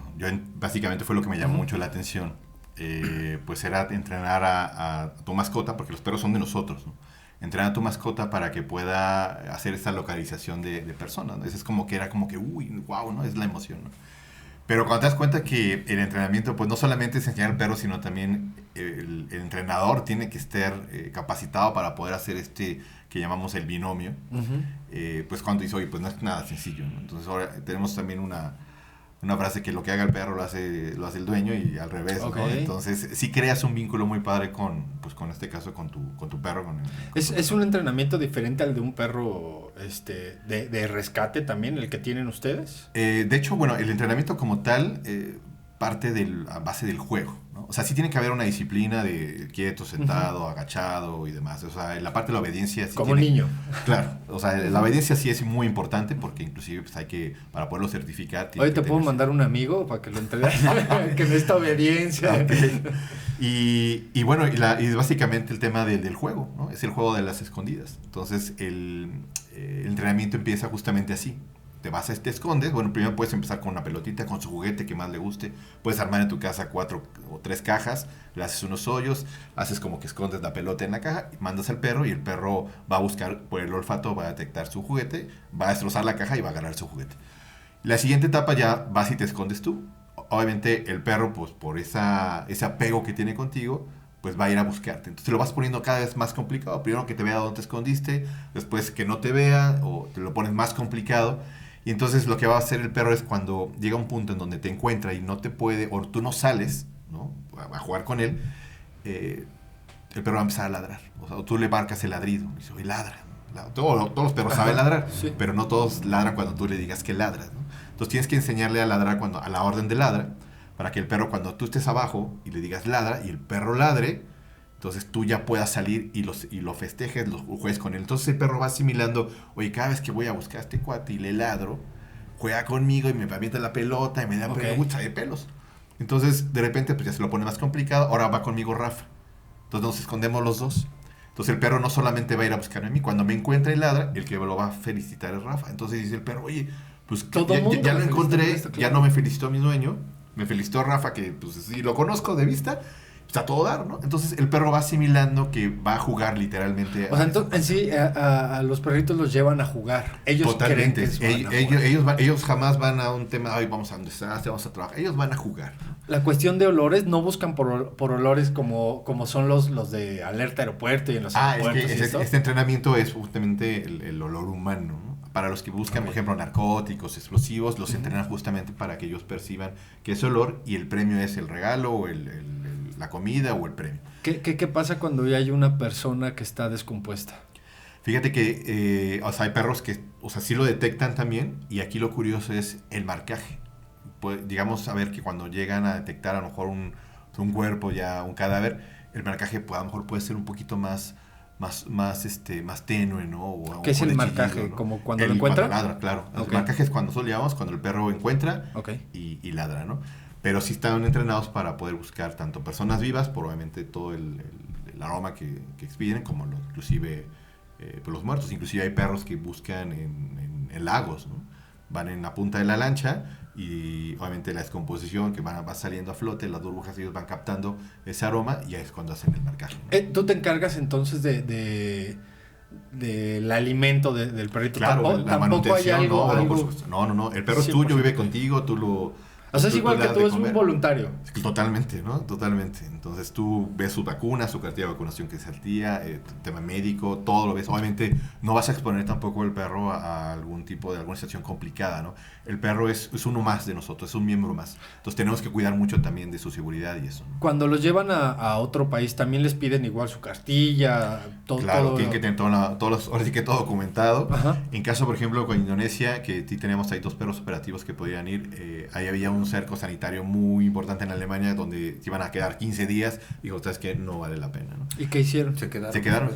básicamente fue lo que me llamó mucho la atención, pues era entrenar a tu mascota, porque los perros son de nosotros, ¿no? Entrenar a tu mascota para que pueda hacer esta localización de personas, ¿no? Eso es como que era como que, wow, ¿no? Es la emoción, ¿no? Pero cuando te das cuenta que el entrenamiento, pues no solamente es enseñar al perro, sino también el entrenador tiene que estar capacitado para poder hacer que llamamos el binomio, pues cuando dice, oye, pues no es nada sencillo, ¿no? Entonces ahora tenemos también una frase que lo que haga el perro lo hace el dueño y al revés, ¿no? Entonces sí creas un vínculo muy padre con este caso con tu perro. ¿Es un entrenamiento diferente al de un perro de rescate también, el que tienen ustedes? De hecho, bueno, el entrenamiento como tal parte a base del juego, ¿no? O sea, sí tiene que haber una disciplina de quieto, sentado, agachado y demás. O sea, la parte de la obediencia... Sí como niño. Claro. O sea, la obediencia sí es muy importante porque inclusive pues, hay que, para poderlo certificar... Oye, ¿te puedo mandar un amigo para que lo entrene? Que necesita obediencia. Okay. Y bueno, y básicamente el tema del juego, ¿no? Es el juego de las escondidas. Entonces, el entrenamiento empieza justamente así. Te escondes, bueno, primero puedes empezar con una pelotita, con su juguete que más le guste, puedes armar en tu casa 4 o 3 cajas, le haces unos hoyos, haces como que escondes la pelota en la caja, mandas al perro y el perro va a buscar por el olfato, va a detectar su juguete, va a destrozar la caja y va a agarrar su juguete. La siguiente etapa ya vas y te escondes tú. Obviamente el perro, pues por ese apego que tiene contigo, pues va a ir a buscarte. Entonces lo vas poniendo cada vez más complicado. Primero que te vea dónde te escondiste, después que no te vea, o te lo pones más complicado. Y entonces lo que va a hacer el perro es cuando llega un punto en donde te encuentra y no te puede, o tú no sales, ¿no? A jugar con él, el perro va a empezar a ladrar. O sea, tú le marcas el ladrido y dice, oye, ladra. Todos los perros saben ladrar, sí, pero no todos ladran cuando tú le digas que ladras, ¿no? Entonces tienes que enseñarle a ladrar a la orden de ladra, para que el perro, cuando tú estés abajo y le digas ladra y el perro ladre, entonces tú ya puedas salir y lo festejes, lo juegues con él. Entonces el perro va asimilando, oye, cada vez que voy a buscar a este cuate y le ladro, juega conmigo y me avienta la pelota y me da mucha de pelos. Entonces de repente pues ya se lo pone más complicado, ahora va conmigo Rafa. Entonces nos escondemos los dos. Entonces el perro no solamente va a ir a buscarme a mí, cuando me encuentra y ladra, el que lo va a felicitar es Rafa. Entonces dice el perro, oye, pues ya lo encontré, ya no me felicitó mi dueño, me felicitó Rafa, que pues sí lo conozco de vista. está todo dar, ¿no? Entonces el perro va asimilando que va a jugar literalmente. O sea, entonces, en sí, a los perritos los llevan a jugar. Ellos totalmente. creen que Ellos jamás van a un tema, ay, vamos a donde estás, vamos a trabajar. Ellos van a jugar, ¿no? La cuestión de olores, no buscan por olores como son los de alerta aeropuerto y en los aeropuertos. Es que este entrenamiento es justamente el olor humano, ¿no? Para los que buscan, por ejemplo, narcóticos, explosivos, los entrenan justamente para que ellos perciban que ese olor y el premio es el regalo o la comida o el premio. ¿Qué pasa cuando ya hay una persona que está descompuesta? Fíjate que hay perros que sí lo detectan también, y aquí lo curioso es el marcaje. Pues, digamos, a ver que cuando llegan a detectar a lo mejor un cuerpo, ya un cadáver, el marcaje a lo mejor puede ser un poquito más tenue, ¿no? ¿Qué es el marcaje? Chillido, ¿no? ¿Como cuando lo encuentra? Cuando ladra, claro. Okay. El marcaje es cuando nosotros le llamamos cuando el perro encuentra y ladra, ¿no? Pero sí están entrenados para poder buscar tanto personas vivas, por obviamente todo el aroma que expiden, como inclusive pues los muertos. Inclusive hay perros que buscan en lagos, ¿no? Van en la punta de la lancha y obviamente la descomposición que va saliendo a flote, las burbujas, ellos van captando ese aroma y ahí es cuando hacen el marcaje, ¿no? ¿Tú te encargas entonces del alimento del perrito? Claro, la manutención, hay algo. No, el perro es tuyo, vive contigo, tú lo... O sea, es igual que tú, es un voluntario. Totalmente, ¿no? Totalmente. Entonces tú ves sus vacunas, su cartilla de vacunación que es al día, tema médico, todo lo ves. Obviamente no vas a exponer tampoco el perro a algún tipo de alguna situación complicada, ¿no? El perro es uno más de nosotros, es un miembro más. Entonces tenemos que cuidar mucho también de su seguridad y eso, ¿no? Cuando los llevan a otro país, ¿también les piden igual su cartilla? Claro, tienen que tener ahora sí que todo documentado. Ajá. En caso, por ejemplo, con Indonesia, que sí tenemos ahí 2 perros operativos que podían ir, ahí había un cerco sanitario muy importante en Alemania donde iban a quedar 15 días. Dijo, ¿sabes qué? No vale la pena, ¿no? ¿Y qué hicieron? Se quedaron.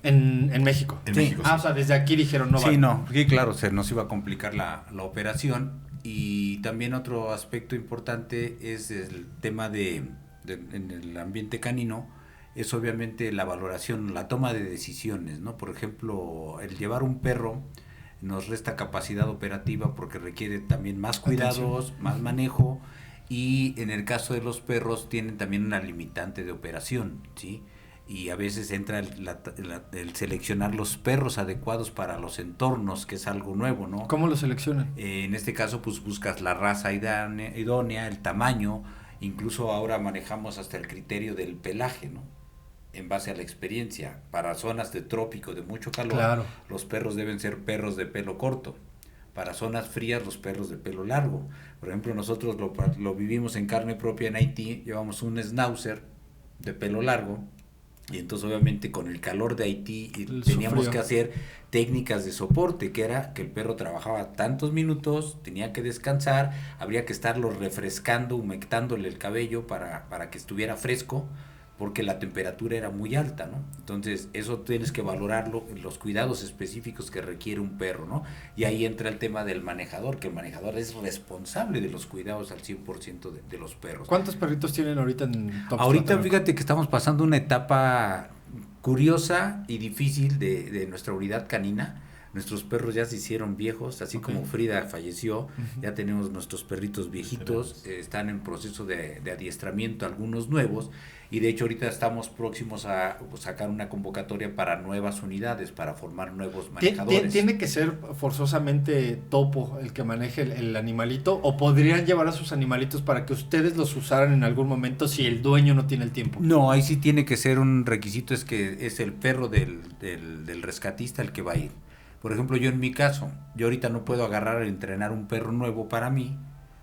En México. En México, sí. O sea, desde aquí dijeron no vale. Sí, no, porque claro, se nos iba a complicar la operación. Y también otro aspecto importante es el tema en el ambiente canino, es obviamente la valoración, la toma de decisiones, ¿no? Por ejemplo, el llevar un perro nos resta capacidad operativa porque requiere también más cuidados, más manejo, y en el caso de los perros tienen también una limitante de operación, ¿sí? Y a veces entra el seleccionar los perros adecuados para los entornos, que es algo nuevo, ¿no? ¿Cómo lo seleccionan? En este caso, pues buscas la raza idónea, el tamaño, incluso ahora manejamos hasta el criterio del pelaje, ¿no? En base a la experiencia. Para zonas de trópico de mucho calor, claro, los perros deben ser perros de pelo corto. Para zonas frías, los perros de pelo largo. Por ejemplo, nosotros lo vivimos en carne propia en Haití, llevamos un schnauzer de pelo largo, y entonces obviamente con el calor de Haití teníamos que hacer técnicas de soporte, que era que el perro trabajaba tantos minutos, tenía que descansar, habría que estarlo refrescando, humectándole el cabello para que estuviera fresco, porque la temperatura era muy alta, ¿no? Entonces eso tienes que valorarlo, los cuidados específicos que requiere un perro, ¿no? Y ahí entra el tema del manejador, que el manejador es responsable de los cuidados al 100% de los perros. ¿Cuántos perritos tienen ahorita en Topos? Ahorita fíjate que estamos pasando una etapa curiosa y difícil de nuestra unidad canina. Nuestros perros ya se hicieron viejos, así como Frida falleció, ya tenemos nuestros perritos viejitos, están en proceso de adiestramiento, algunos nuevos, y de hecho ahorita estamos próximos a sacar una convocatoria para nuevas unidades, para formar nuevos manejadores. ¿Tiene que ser forzosamente topo el que maneje el animalito, o podrían llevar a sus animalitos para que ustedes los usaran en algún momento si el dueño no tiene el tiempo? No, ahí sí tiene que ser un requisito, es que es el perro del rescatista el que va a ir. Por ejemplo, yo en mi caso, yo ahorita no puedo agarrar a entrenar un perro nuevo para mí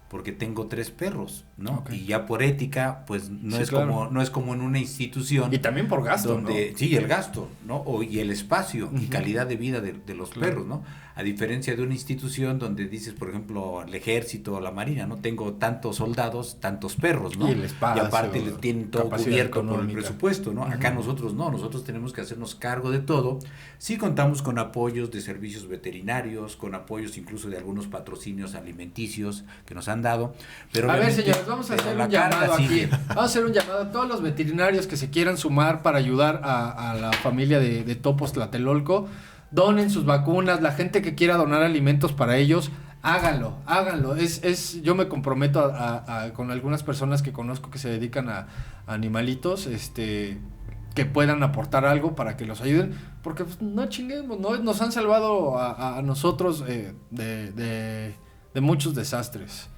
porque tengo 3 perros, ¿no? Okay. Y ya por ética, pues no es como en una institución. Y también por gasto, donde, ¿no? Sí, el gasto, ¿no? Y el espacio y calidad de vida de los perros, ¿no? A diferencia de una institución donde dices, por ejemplo, el ejército o la marina, ¿no? Tengo tantos soldados, tantos perros, ¿no? Y el espacio, y aparte le tienen todo cubierto por el presupuesto, ¿no? Acá nosotros no, nosotros tenemos que hacernos cargo de todo. Sí contamos con apoyos de servicios veterinarios, con apoyos incluso de algunos patrocinios alimenticios que nos han dado. Pero a ver, señores, vamos a hacer un llamado aquí. Vamos a hacer un llamado a todos los veterinarios que se quieran sumar para ayudar a la familia de Topos Tlatelolco. Donen sus vacunas, la gente que quiera donar alimentos para ellos, Háganlo. Yo me comprometo con algunas personas que conozco que se dedican a animalitos, que puedan aportar algo para que los ayuden, porque pues, no chinguemos, ¿no? Nos han salvado a nosotros de muchos desastres.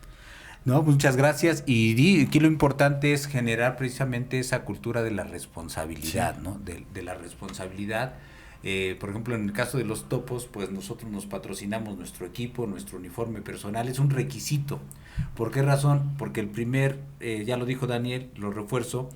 No, muchas gracias. Y aquí lo importante es generar precisamente esa cultura de la responsabilidad, sí. ¿no? De la responsabilidad. Por ejemplo, en el caso de los topos, pues nosotros nos patrocinamos nuestro equipo, nuestro uniforme personal, es un requisito. ¿Por qué razón? Porque el primer, ya lo dijo Daniel, lo refuerzo,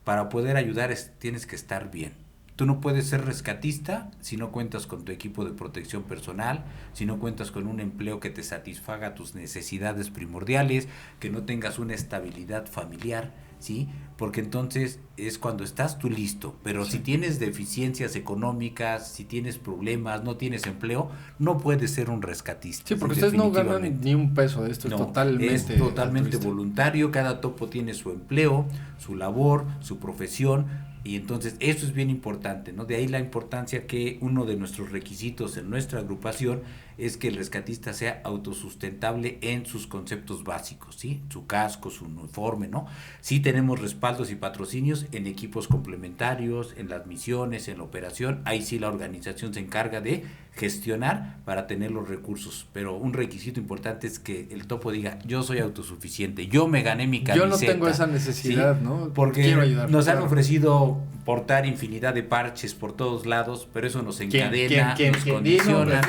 para poder ayudar tienes que estar bien. Tú no puedes ser rescatista si no cuentas con tu equipo de protección personal, si no cuentas con un empleo que te satisfaga tus necesidades primordiales, que no tengas una estabilidad familiar, ¿sí? Porque entonces es cuando estás tú listo. Pero sí. Si tienes deficiencias económicas, si tienes problemas, no tienes empleo, no puedes ser un rescatista. Sí, porque ustedes no ganan ni un peso de esto, no, es totalmente voluntario. Cada topo tiene su empleo, su labor, su profesión. Y entonces eso es bien importante, ¿no? De ahí la importancia que uno de nuestros requisitos en nuestra agrupación es que el rescatista sea autosustentable en sus conceptos básicos, ¿sí? Su casco, su uniforme, ¿no? Sí tenemos respaldos y patrocinios en equipos complementarios, en las misiones, en la operación. Ahí sí la organización se encarga de gestionar para tener los recursos. Pero un requisito importante es que el topo diga, yo soy autosuficiente, yo me gané mi camiseta. Yo no tengo esa necesidad, ¿sí? ¿No? Porque quiero ayudar, nos han ofrecido portar infinidad de parches por todos lados, pero eso nos encadena, nos condiciona.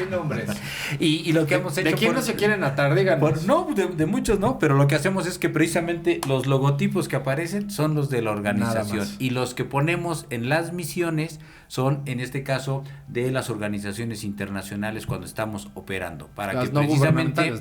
Y lo que hemos hecho... ¿De quién no se quieren atar? Díganos. No, de muchos no, pero lo que hacemos es que precisamente los logotipos que aparecen son los de la organización. Y los que ponemos en las misiones son, en este caso, de las organizaciones internacionales cuando estamos operando. Para las que no precisamente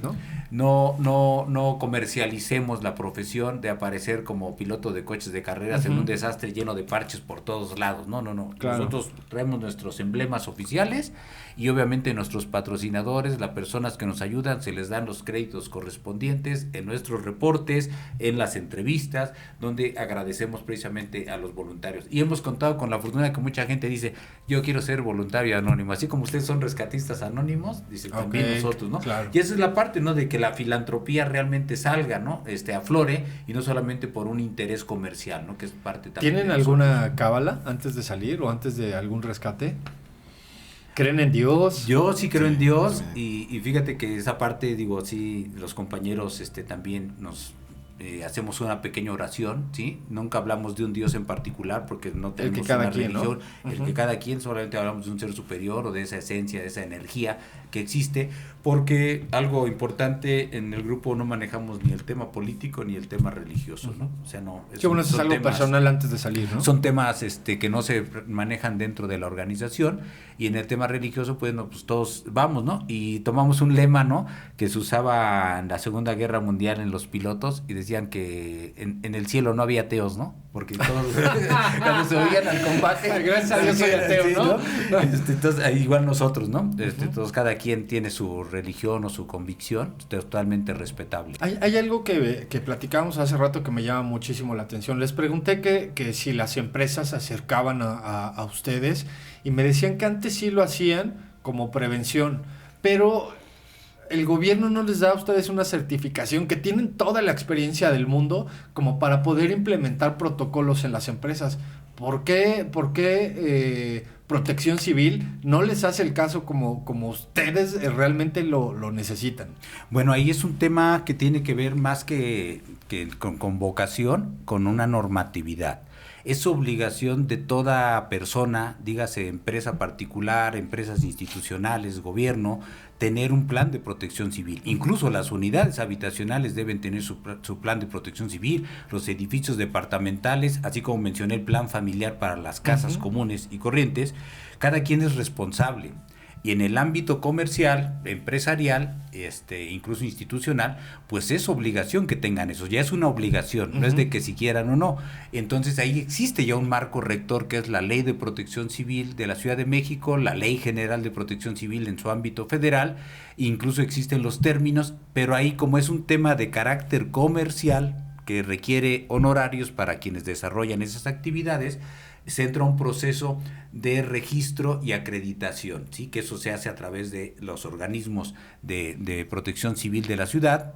no comercialicemos la profesión de aparecer como piloto de coches de carreras en un desastre lleno de parches por todos lados. No. Claro. Nosotros traemos nuestros emblemas oficiales y obviamente nuestros patrocinadores, las personas que nos ayudan, se les dan los créditos correspondientes en nuestros reportes, en las entrevistas, donde agradecemos precisamente a los voluntarios. Y hemos contado con la fortuna que mucha gente dice, yo quiero ser voluntario anónimo, así como ustedes son rescatistas anónimos, dicen también nosotros, ¿no? Claro. Y esa es la parte, ¿no? De que la filantropía realmente salga, ¿no? Aflore, y no solamente por un interés comercial, ¿no? Que es parte también. ¿Tienen alguna cábala antes de salir o antes de algún rescate? ¿Creen en Dios? Yo sí creo en Dios y fíjate que esa parte, digo, sí, los compañeros también nos hacemos una pequeña oración, ¿sí? Nunca hablamos de un Dios en particular porque no tenemos una religión, ¿no? El que cada quien, solamente hablamos de un ser superior o de esa esencia, de esa energía que existe, porque algo importante en el grupo no manejamos ni el tema político ni el tema religioso, ¿no? O sea, no. Qué bueno, eso es algo personal antes de salir, ¿no? Son temas que no se manejan dentro de la organización, y en el tema religioso, pues, no, pues todos vamos, ¿no? Y tomamos un lema, ¿no? Que se usaba en la Segunda Guerra Mundial en los pilotos y decían que en el cielo no había ateos, ¿no? Porque todos cuando se oían al combate, gracias a Dios soy ateo, ¿no? Entonces, igual nosotros, ¿no? Entonces cada quien tiene su religión o su convicción, totalmente respetable. Hay algo que platicábamos hace rato que me llama muchísimo la atención. Les pregunté que si las empresas se acercaban a ustedes y me decían que antes sí lo hacían como prevención, pero el gobierno no les da a ustedes una certificación, que tienen toda la experiencia del mundo como para poder implementar protocolos en las empresas. ¿Por qué Protección Civil no les hace el caso como ustedes realmente lo necesitan? Bueno, ahí es un tema que tiene que ver más que con vocación, con una normatividad. Es obligación de toda persona, dígase empresa particular, empresas institucionales, gobierno, tener un plan de protección civil. Incluso las unidades habitacionales deben tener su plan de protección civil, los edificios departamentales, así como mencioné el plan familiar para las casas comunes y corrientes. Cada quien es responsable. Y en el ámbito comercial, empresarial, incluso institucional, pues es obligación que tengan eso, ya es una obligación, no es de que si quieran o no. Entonces ahí existe ya un marco rector que es la Ley de Protección Civil de la Ciudad de México, la Ley General de Protección Civil en su ámbito federal, incluso existen los términos, pero ahí como es un tema de carácter comercial, que requiere honorarios para quienes desarrollan esas actividades, se entra un proceso de registro y acreditación, ¿sí? Que eso se hace a través de los organismos de protección civil de la ciudad.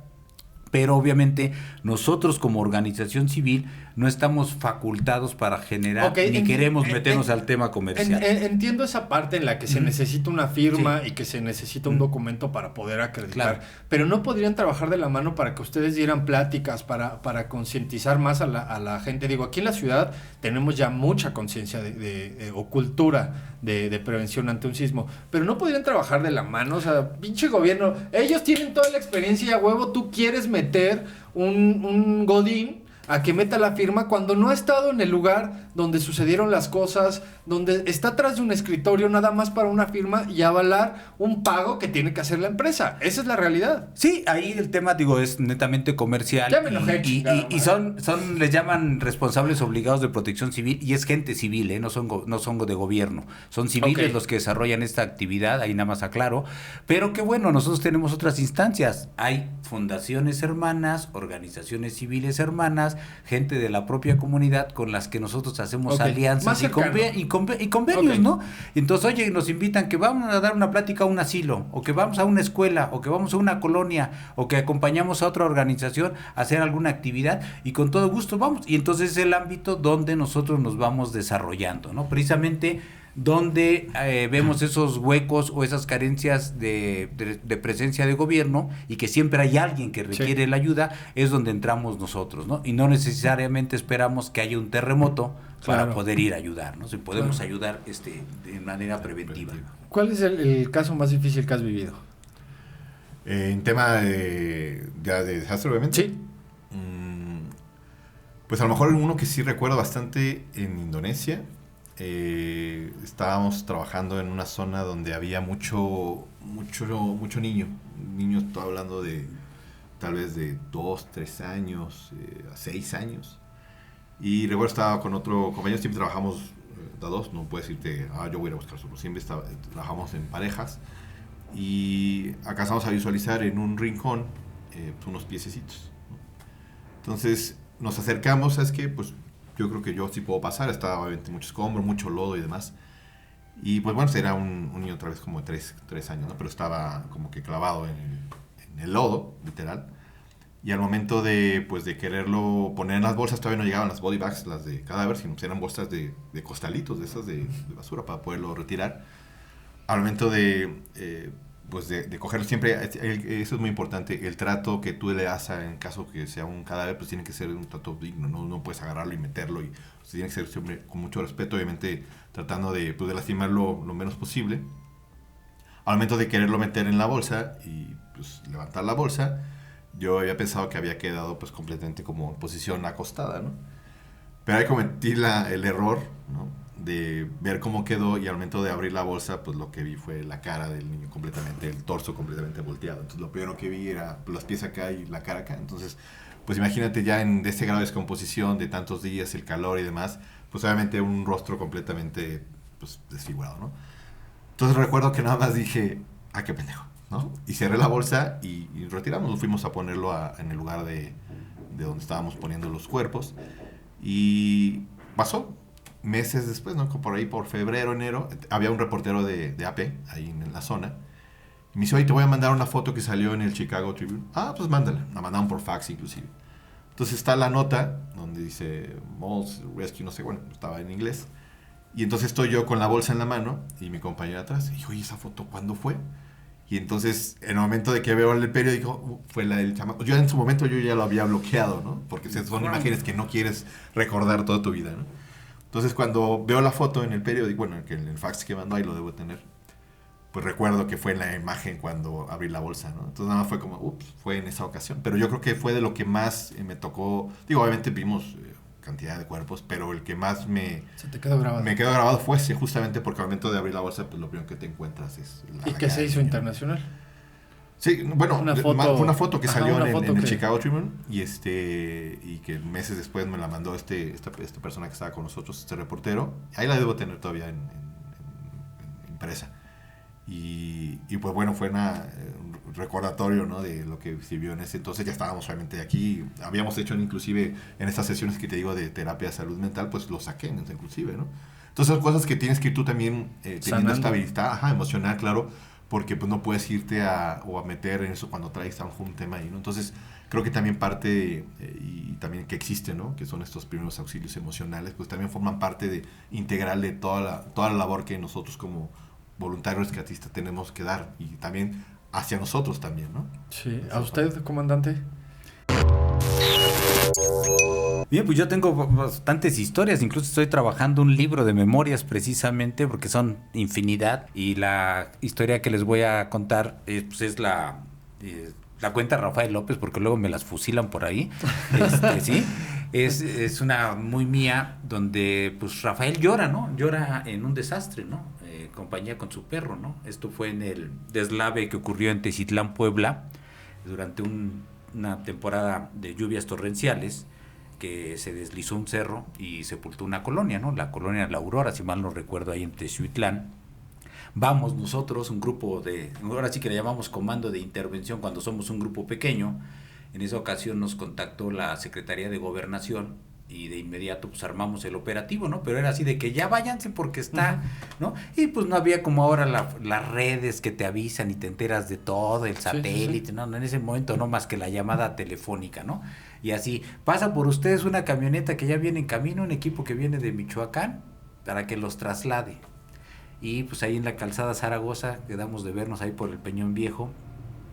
Pero obviamente nosotros como organización civil no estamos facultados para generar, ni queremos meternos al tema comercial. Entiendo esa parte en la que se necesita una firma y que se necesita un documento para poder acreditar, pero ¿no podrían trabajar de la mano para que ustedes dieran pláticas para concientizar más a la gente? Digo, aquí en la ciudad tenemos ya mucha conciencia o cultura de prevención ante un sismo, pero ¿no podrían trabajar de la mano? O sea, pinche gobierno, ellos tienen toda la experiencia y a huevo tú quieres meter un godín a que meta la firma cuando no ha estado en el lugar donde sucedieron las cosas, donde está atrás de un escritorio nada más para una firma y avalar un pago que tiene que hacer la empresa. Esa es la realidad. Sí, ahí el tema, digo, es netamente comercial. Ya me enojé, y son, les llaman responsables obligados de protección civil, y es gente civil, no son de gobierno. Son civiles los que desarrollan esta actividad, ahí nada más aclaro. Pero que bueno, nosotros tenemos otras instancias. Hay fundaciones hermanas, organizaciones civiles hermanas, gente de la propia comunidad con las que nosotros hacemos alianzas y convenios, ¿no? Entonces, oye, nos invitan que vamos a dar una plática a un asilo, o que vamos a una escuela, o que vamos a una colonia, o que acompañamos a otra organización a hacer alguna actividad, y con todo gusto vamos. Y entonces es el ámbito donde nosotros nos vamos desarrollando, ¿no? Precisamente donde vemos esos huecos o esas carencias de presencia de gobierno, y que siempre hay alguien que requiere la ayuda, es donde entramos nosotros, ¿no? Y no necesariamente esperamos que haya un terremoto para poder ir a ayudar, ¿no? Si podemos ayudar de manera preventiva. ¿Cuál es el caso más difícil que has vivido? En tema de desastre, obviamente. Sí. Pues a lo mejor uno que sí recuerdo bastante en Indonesia. Estábamos trabajando en una zona donde había mucho niño. Niños, estoy hablando de tal vez de 2, 3 años, a 6 años. Y recuerdo estaba con otro compañero, siempre trabajamos de a dos, no puedes irte, yo voy a ir a buscar solo, siempre trabajamos en parejas. Y alcanzamos a visualizar en un rincón unos piececitos, ¿no? Entonces nos acercamos, ¿sabes qué? Pues yo creo que yo sí puedo pasar, estaba obviamente mucho escombro, mucho lodo y demás. Y pues bueno, era un niño otra vez como de 3 años, ¿no? Pero estaba como que clavado en el lodo, literal. Y al momento de quererlo poner en las bolsas, todavía no llegaban las body bags, las de cadáver, sino que eran bolsas de costalitos, de esas de basura, para poderlo retirar. Al momento de cogerlo, siempre, eso es muy importante, el trato que tú le das en caso que sea un cadáver, pues tiene que ser un trato digno, no puedes agarrarlo y meterlo, y pues, tiene que ser siempre con mucho respeto, obviamente tratando de lastimarlo lo menos posible. Al momento de quererlo meter en la bolsa y pues levantar la bolsa, yo había pensado que había quedado pues completamente como en posición acostada, ¿no? Pero ahí cometí el error, ¿no? De ver cómo quedó, y al momento de abrir la bolsa, pues lo que vi fue la cara del niño completamente, el torso completamente volteado. Entonces lo primero que vi era los pies acá y la cara acá. Entonces, pues imagínate ya de este grado de descomposición, de tantos días, el calor y demás, pues obviamente un rostro completamente pues desfigurado, ¿no? Entonces recuerdo que nada más dije, qué pendejo, ¿no? Y cerré la bolsa y retiramos, nos fuimos a ponerlo en el lugar de donde estábamos poniendo los cuerpos, y pasó. Meses después, ¿no? Por ahí, por febrero, enero, había un reportero de AP ahí en la zona. Y me dice, oye, te voy a mandar una foto que salió en el Chicago Tribune. Pues mándala. La mandaron por fax, inclusive. Entonces está la nota donde dice Malls Rescue, no sé, bueno, estaba en inglés. Y entonces estoy yo con la bolsa en la mano y mi compañero atrás. Y dijo, oye, ¿esa foto cuándo fue? Y entonces, en el momento de que veo el periódico, fue la del chamaco. Yo en su momento yo ya lo había bloqueado, ¿no? Porque son imágenes que no quieres recordar toda tu vida, ¿no? Entonces, cuando veo la foto en el periódico, bueno, en el fax que mandó, ahí lo debo tener, pues recuerdo que fue en la imagen cuando abrí la bolsa, ¿no? Entonces, nada más fue como, fue en esa ocasión. Pero yo creo que fue de lo que más me tocó. Digo, obviamente vimos cantidad de cuerpos, pero el que más se te quedó grabado. Me quedó grabado fue ese, justamente porque al momento de abrir la bolsa, pues lo primero que te encuentras es ¿Y qué se hizo internacional? Sí, bueno, fue una foto que salió en el Chicago Tribune, y que meses después me la mandó esta persona que estaba con nosotros, este reportero. Ahí la debo tener todavía en impresa. Y pues bueno, fue un recordatorio, ¿no? De lo que se vio en ese entonces. Ya estábamos realmente aquí, habíamos hecho inclusive en estas sesiones que te digo de terapia de salud mental, pues lo saqué inclusive, ¿no? Entonces son cosas que tienes que ir tú también teniendo estabilidad emocional, claro, porque pues no puedes irte a meter en eso cuando traes un tema ahí, ¿no? Entonces creo que también parte y también que existe, ¿no? Que son estos primeros auxilios emocionales, pues también forman parte integral de toda la labor que nosotros como voluntarios rescatistas tenemos que dar, y también hacia nosotros también, ¿no? Sí. ¿A usted, comandante? Bien, pues yo tengo bastantes historias, incluso estoy trabajando un libro de memorias precisamente porque son infinidad, y la historia que les voy a contar pues es la cuenta Rafael López, porque luego me las fusilan por ahí. Sí, es una muy mía, donde pues Rafael llora, ¿no? Llora en un desastre, ¿no? Compañía con su perro, ¿no? Esto fue en el deslave que ocurrió en Tezitlán, Puebla, durante una temporada de lluvias torrenciales, que se deslizó un cerro y sepultó una colonia, ¿no? La colonia La Aurora, si mal no recuerdo, ahí en Teziutlán. Vamos nosotros, un grupo ahora sí que le llamamos comando de intervención cuando somos un grupo pequeño. En esa ocasión nos contactó la Secretaría de Gobernación y de inmediato pues armamos el operativo, ¿no? Pero era así de que ya váyanse porque está, ¿no? Y pues no había como ahora las redes que te avisan y te enteras de todo, el satélite, sí. ¿No? En ese momento no más que la llamada telefónica, ¿no? Y así, pasa por ustedes una camioneta que ya viene en camino, un equipo que viene de Michoacán, para que los traslade. Y pues ahí en la calzada Zaragoza, quedamos de vernos ahí por el Peñón Viejo,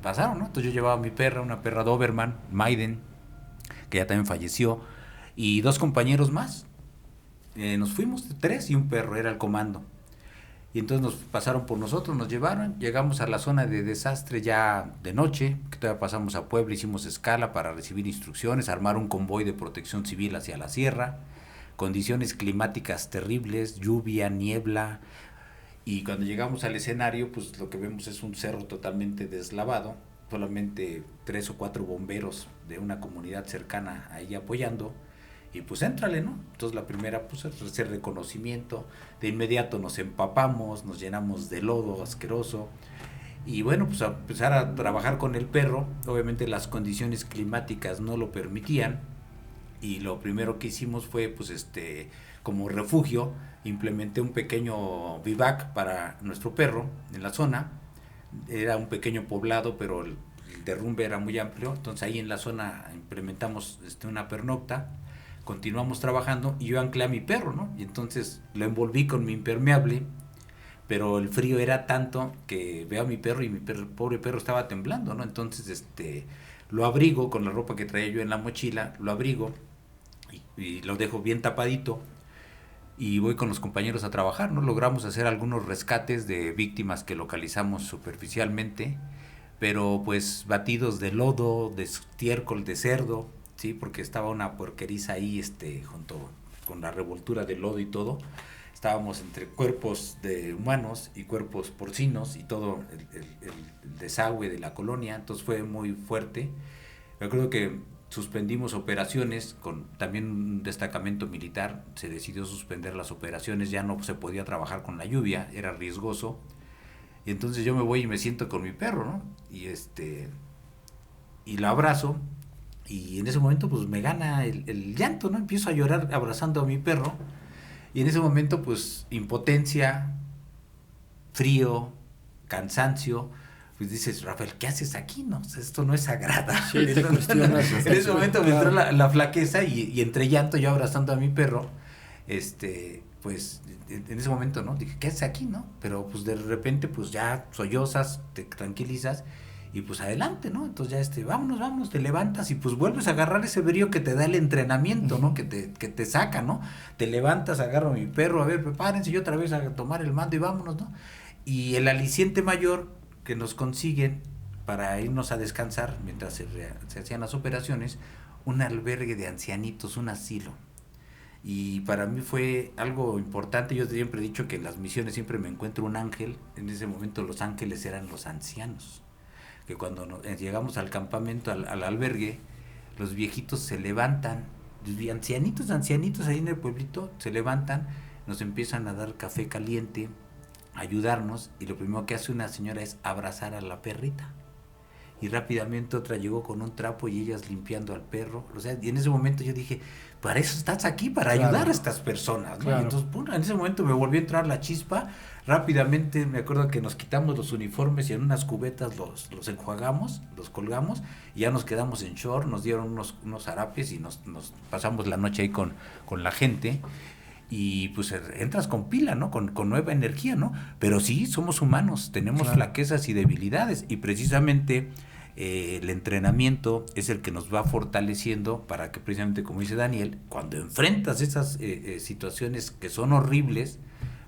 pasaron, ¿no? Entonces yo llevaba a mi perra, una perra Doberman, Maiden, que ya también falleció, y 2 compañeros más. Nos fuimos, 3 y un perro, era el comando. Y entonces nos pasaron por nosotros, nos llevaron, llegamos a la zona de desastre ya de noche, que todavía pasamos a Puebla, hicimos escala para recibir instrucciones, armar un convoy de protección civil hacia la sierra, condiciones climáticas terribles, lluvia, niebla, y cuando llegamos al escenario, pues lo que vemos es un cerro totalmente deslavado, solamente 3 o 4 bomberos de una comunidad cercana ahí apoyando. Y pues éntrale, ¿no? Entonces la primera pues es hacer reconocimiento, de inmediato nos empapamos, nos llenamos de lodo asqueroso, y bueno, pues a empezar a trabajar con el perro. Obviamente las condiciones climáticas no lo permitían, y lo primero que hicimos fue pues como refugio, implementé un pequeño vivac para nuestro perro en la zona. Era un pequeño poblado, pero el derrumbe era muy amplio, entonces ahí en la zona implementamos una pernocta. Continuamos trabajando y yo anclé a mi perro, ¿no? Y entonces lo envolví con mi impermeable, pero el frío era tanto que veo a mi perro y pobre perro estaba temblando, ¿no? Entonces lo abrigo con la ropa que traía yo en la mochila, lo abrigo y lo dejo bien tapadito y voy con los compañeros a trabajar, ¿no? Logramos hacer algunos rescates de víctimas que localizamos superficialmente, pero pues batidos de lodo, de estiércol, de cerdo, sí, porque estaba una porqueriza ahí, junto con la revoltura de lodo y todo. Estábamos entre cuerpos de humanos y cuerpos porcinos y todo el desagüe de la colonia, entonces fue muy fuerte. Yo creo que suspendimos operaciones con también un destacamento militar, se decidió suspender las operaciones, ya no se podía trabajar con la lluvia, era riesgoso. Y entonces yo me voy y me siento con mi perro, ¿no? Y lo abrazo. Y en ese momento pues me gana el llanto, ¿no? Empiezo a llorar abrazando a mi perro. Y en ese momento pues impotencia, frío, cansancio. Pues dices, Rafael, ¿qué haces aquí? No, esto no es agradable. Sí, te cuestionas. En ese momento me entró la flaqueza y entre llanto yo abrazando a mi perro, pues en ese momento, ¿no? Dije, ¿qué haces aquí, no? Pero pues de repente pues ya sollozas, te tranquilizas. Y pues adelante, ¿no? Entonces ya vámonos, te levantas y pues vuelves a agarrar ese brío que te da el entrenamiento, ¿no? Que te saca, ¿no? Te levantas, agarro a mi perro, a ver, prepárense, yo otra vez a tomar el mando y vámonos, ¿no? Y el aliciente mayor que nos consiguen para irnos a descansar mientras se hacían las operaciones, un albergue de ancianitos, un asilo. Y para mí fue algo importante. Yo siempre he dicho que en las misiones siempre me encuentro un ángel. En ese momento los ángeles eran los ancianos, que cuando llegamos al campamento, al albergue, los viejitos se levantan, ancianitos ahí en el pueblito, se levantan, nos empiezan a dar café caliente, ayudarnos, y lo primero que hace una señora es abrazar a la perrita. Y rápidamente otra llegó con un trapo y ellas limpiando al perro. O sea, y en ese momento yo dije, para eso estás aquí, para ayudar a estas personas, ¿no? Y entonces, en ese momento me volvió a entrar la chispa. Rápidamente me acuerdo que nos quitamos los uniformes y en unas cubetas los enjuagamos, los colgamos, y ya nos quedamos en short, nos dieron unos harapes y nos pasamos la noche ahí con la gente. Y pues entras con pila, ¿no? Con nueva energía, ¿no? Pero sí, somos humanos, tenemos flaquezas y debilidades, y precisamente el entrenamiento es el que nos va fortaleciendo para que, precisamente como dice Daniel, cuando enfrentas esas situaciones que son horribles,